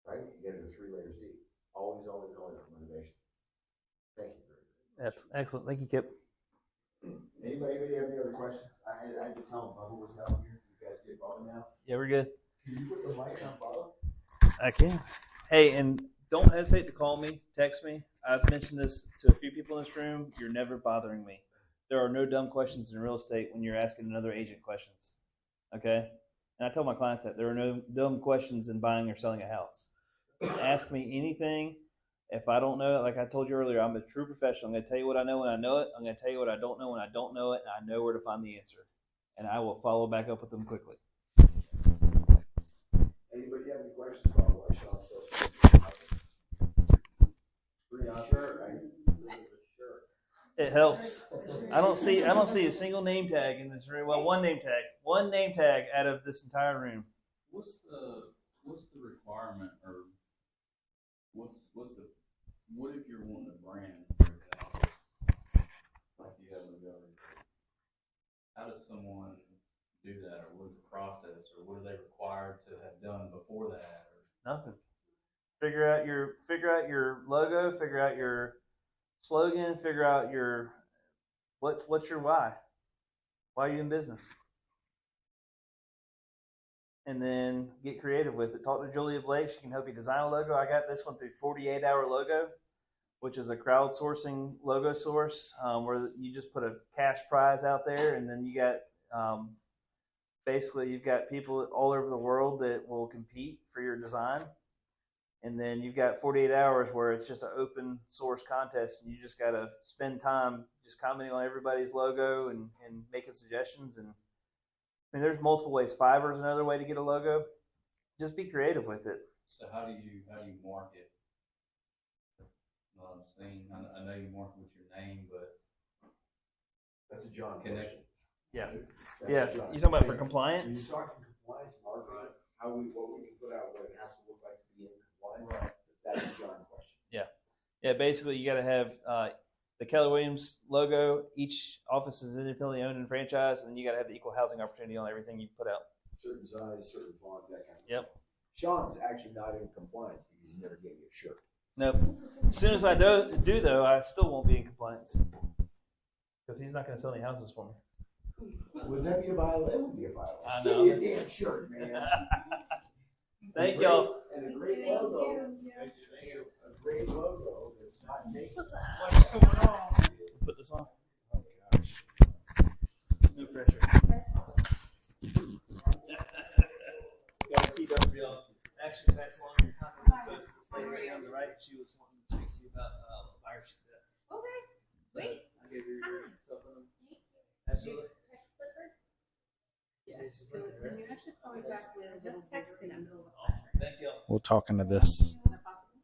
Right? You get it to 3 layers deep. Always motivation. Thank you very much. Excellent. Thank you, Kip. Anybody have any other questions? I had to tell Bubba was down here. You guys get Bubba now? Yeah, we're good. Can you put the mic on Bubba? I can. Hey, and don't hesitate to call me, text me. I've mentioned this to a few people in this room. You're never bothering me. There are no dumb questions in real estate when you're asking another agent questions. Okay? And I tell my clients that there are no dumb questions in buying or selling a house. Ask me anything. If I don't know it, like I told you earlier, I'm a true professional. I'm going to tell you what I know when I know it. I'm going to tell you what I don't know when I don't know it. And I know where to find the answer. And I will follow back up with them quickly. Anybody have any questions about why Sean sells? Pretty sure, right? Sure. It helps. I don't see a single name tag in this room. Well, one name tag out of this entire room. What's the requirement, or what if you're wanting a brand, for example, like you have with government? How does someone do that, or what is the process, or what are they required to have done before that? Or Nothing. Figure out your logo. Figure out your slogan. Figure out your what's your why. Why are you in business? And then get creative with it. Talk to Julia Blake. She can help you design a logo. I got this one through 48 Hour Logo, which is a crowdsourcing logo source where you just put a cash prize out there, and then you got basically you've got people all over the world that will compete for your design. And then you've got 48 hours where it's just an open source contest, and you just got to spend time just commenting on everybody's logo and making suggestions. And I mean, there's multiple ways. Fiverr is another way to get a logo. Just be creative with it. so how do you market? I'm saying, I know you market with your name, but That's a John Connection. question. Yeah. That's Yeah. a John. You talking about for When compliance? you're talking compliance marketing, what we can put out, what it has to look like to be in compliance, Right. that's a John question. Yeah, basically you got to have the Keller Williams logo. Each office is independently owned and franchised, and then you got to have the equal housing opportunity on everything you put out. Certain size, certain font, that kind of thing. Yep. Sean's actually not in compliance because he never gave me a shirt. Nope. As soon as I do though, I still won't be in compliance because he's not going to sell any houses for me. Would that be a violation? It would be a violation. I Give know. me a damn shirt, man. Thank y'all. And a great logo. A great logo that's not taken. What's going on? Put this on. Oh gosh. No pressure. Got a teed up for y'all. Actually, pass along your contact info. This lady right on the right, she was wanting to speak to you about a virus she's got. Okay, sweet. I gave her your cell phone. Absolutely. Yeah. So when you actually call me back, we'll just text in the middle of the Awesome. Thank y'all. We're talking to this. Is that possible?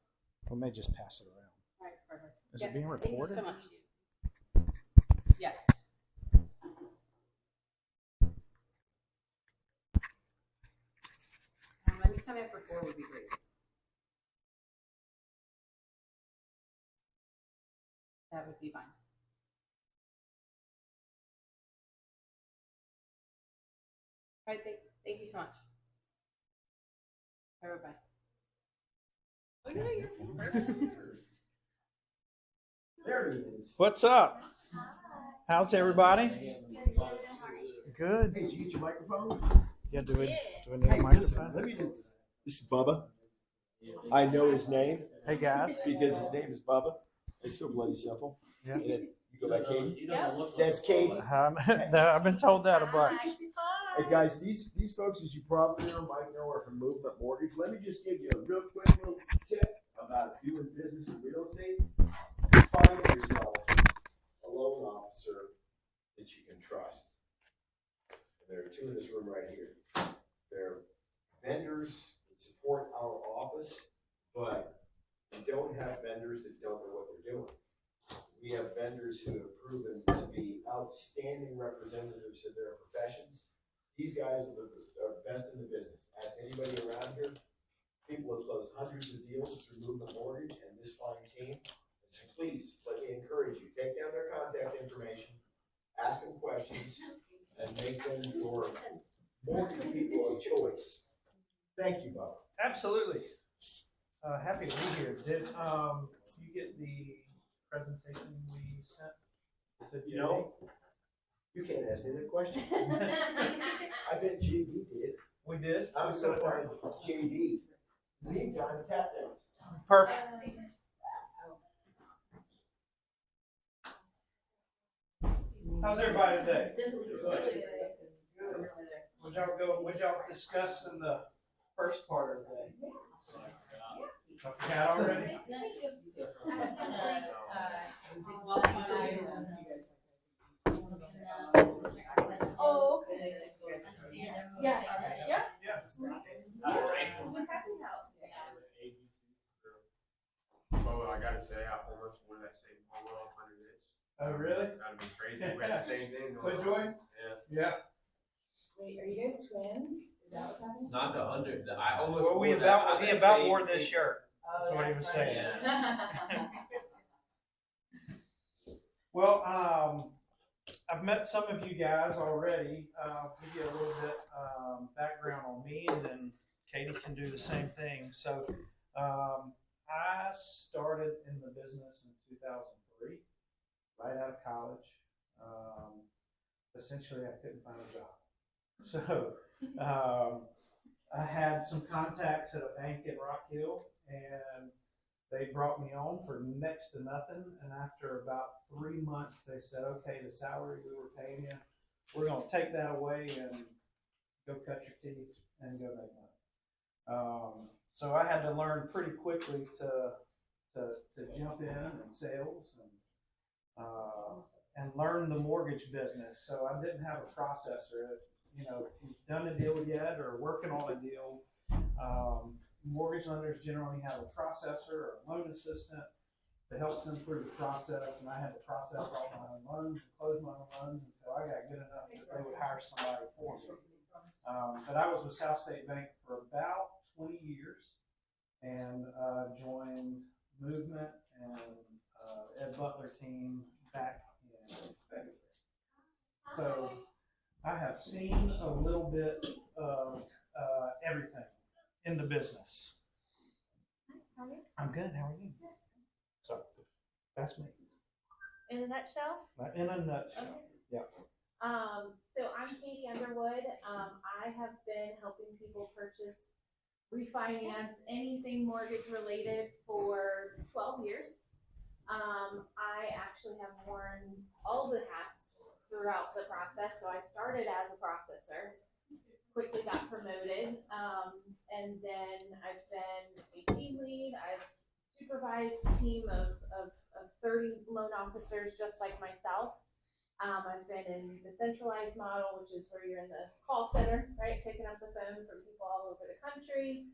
We may just pass it around. All right, perfect. Is Yeah, it being thank you recorded? so much. Yes. Anytime after 4 would be great. That would be fine. All right, thank you so much. All right, bye. Oh no, you're fine. There he is. What's up? How's everybody? Good. Hey, did you get your microphone? Yeah, do we need a Hey, listen, microphone? let me do. This is Bubba. I know his name. Hey guys. Because his name is Bubba. It's so bloody simple. Yeah. And then you go back, Katie. Yep. That's Katie. I've been told that a bunch. Hey guys, these folks, as you probably know, might know, are from Movement Mortgage. Let me just give you a real quick little tip about doing business in real estate. Find yourself a loan officer that you can trust. And there are two in this room right here. They're vendors that support our office, but we don't have vendors that don't know what they're doing. We have vendors who have proven to be outstanding representatives of their professions. These guys are best in the business. Ask anybody around here. People have closed hundreds of deals through Movement Mortgage and this fine team. So please, let me encourage you, take down their contact information, ask them questions, and make them your mortgage people of choice. Thank you, Bob. Absolutely. Happy to be here. Did you get the presentation we sent to You know, you can't ask me that question. I bet JD did. We did. I'm going to find JD. Meantime, tap dance. Perfect. How's everybody today? Would y'all discuss in the first part of the day? I forgot already. Oh, okay. Yeah, yeah. Well, I gotta say, I almost won that same polo 100 minutes. Oh, really? That'd be crazy. We had the same thing. Good, Joy? Yeah. Wait, are you guys twins? Is that what's happening? Not the 100. I almost. Well, wore that. he about wore this shirt. Oh, That's what he was saying. Yeah. Well, I've met some of you guys already. I'll give you a little bit background on me, and then Katie can do the same thing. So I started in the business in 2003, right out of college. Essentially, I couldn't find a job. So I had some contacts at a bank in Rock Hill, and they brought me on for next to nothing. And after about 3 months, they said, okay, the salary we were paying you, we're going to take that away and go cut your teeth and go make money. So I had to learn pretty quickly to jump in sales and learn the mortgage business. So I didn't have a processor. You know, done a deal yet or working on a deal. Mortgage lenders generally have a processor or a loan assistant that helps them through the process, and I had to process all my own loans and close my own loans until I got good enough that they would hire somebody for me. But I was with South State Bank for about 20 years and joined Movement and Ed Butler team back in February. So I have seen a little bit of everything in the business. How are you? I'm good. How are you? So that's me. In a nutshell? In a nutshell. Okay. Yeah. So I'm Katie Underwood. I have been helping people purchase, refinance, anything mortgage related for 12 years. I actually have worn all the hats throughout the process. So I started as a processor, quickly got promoted, and then I've been a team lead. I've supervised a team of 30 loan officers just like myself. I've been in the centralized model, which is where you're in the call center, right, picking up the phone from people all over the country.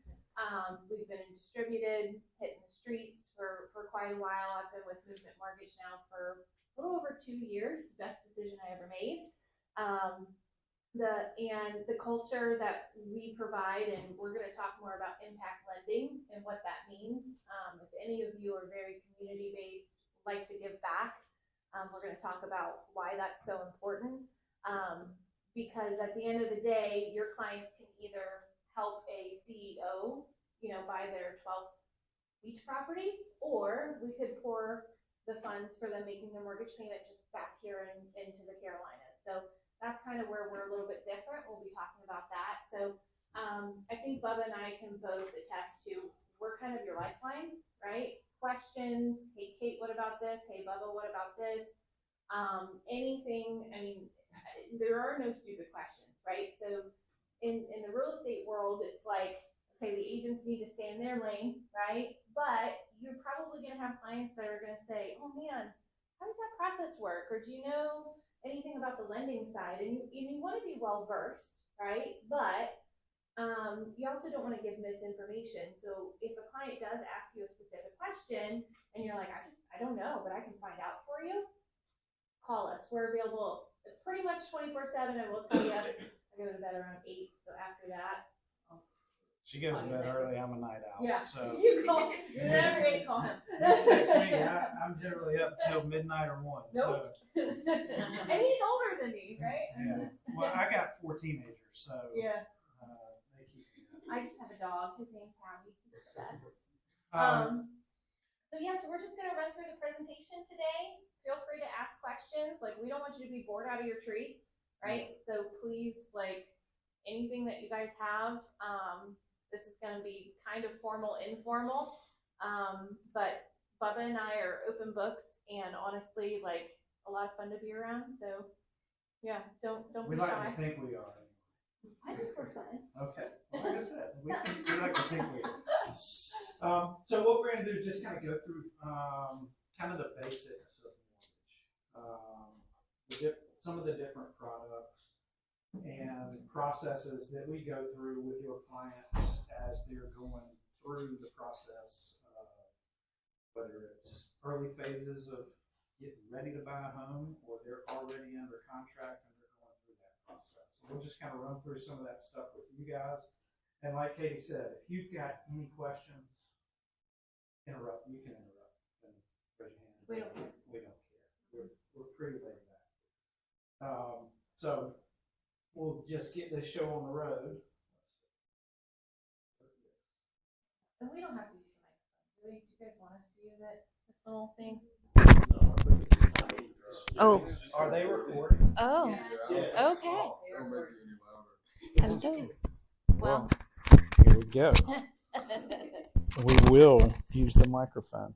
We've been in distributed, hitting the streets for quite a while. I've been with Movement Mortgage now for a little over 2 years. Best decision I ever made. The culture that we provide, and we're going to talk more about impact lending and what that means. If any of you are very community based, like to give back, we're going to talk about why that's so important. Because at the end of the day, your clients can either help a CEO, buy their 12th beach property, or we could pour the funds for them making their mortgage payment just back here into the Carolinas. So that's kind of where we're a little bit different. We'll be talking about that. So I think Bubba and I can both attest to, we're kind of your lifeline, right? Questions, hey Kate, what about this? Hey Bubba, what about this? Anything, I mean, there are no stupid questions, right? So in the real estate world, it's like, okay, the agents need to stay in their lane, right? But you're probably gonna have clients that are gonna say, oh man, how does that process work? Or do you know anything about the lending side? And you want to be well versed, right? But you also don't want to give misinformation. So if a client does ask you a specific question and you're like, I don't know, but I can find out for you, call us. We're available pretty much 24/7. I will tell you, I go to bed around 8. So after that, She goes to bed early. I'm a night owl. yeah. So You call. Whenever you call him. you text me. I'm generally up till midnight or 1. Nope. So. And he's older than me, right? Yeah. Well, I got 4 teenagers, so yeah. They keep me up. I just have a dog. His name's Howie. He's the best. So yeah, so we're just gonna run through the presentation today. Feel free to ask questions. Like, we don't want you to be bored out of your tree, right? So please, like, anything that you guys have, this is gonna be kind of formal, informal. But Bubba and I are open books, and honestly, like, a lot of fun to be around. So yeah, don't We be like shy. to think we are. I think we're fun. Okay. Well, like I said, we like to think we are. So what we're going to do is just kind of go through kind of the basics of mortgage, some of the different products and processes that we go through with your clients as they're going through the process, whether it's early phases of getting ready to buy a home or they're already under contract and they're going through that process. So we'll just kind of run through some of that stuff with you guys. And like Katie said, if you've got any questions, you can interrupt and raise your hand. We don't care. We don't care. We're pretty laid back. So we'll just get this show on the road. And we don't have to use the microphone. Do you guys want us to use it? This little thing? Oh. Are they recording? Oh. Yeah. Okay. Don't make it any louder. Hello. Well. Here we go. We will use the microphone.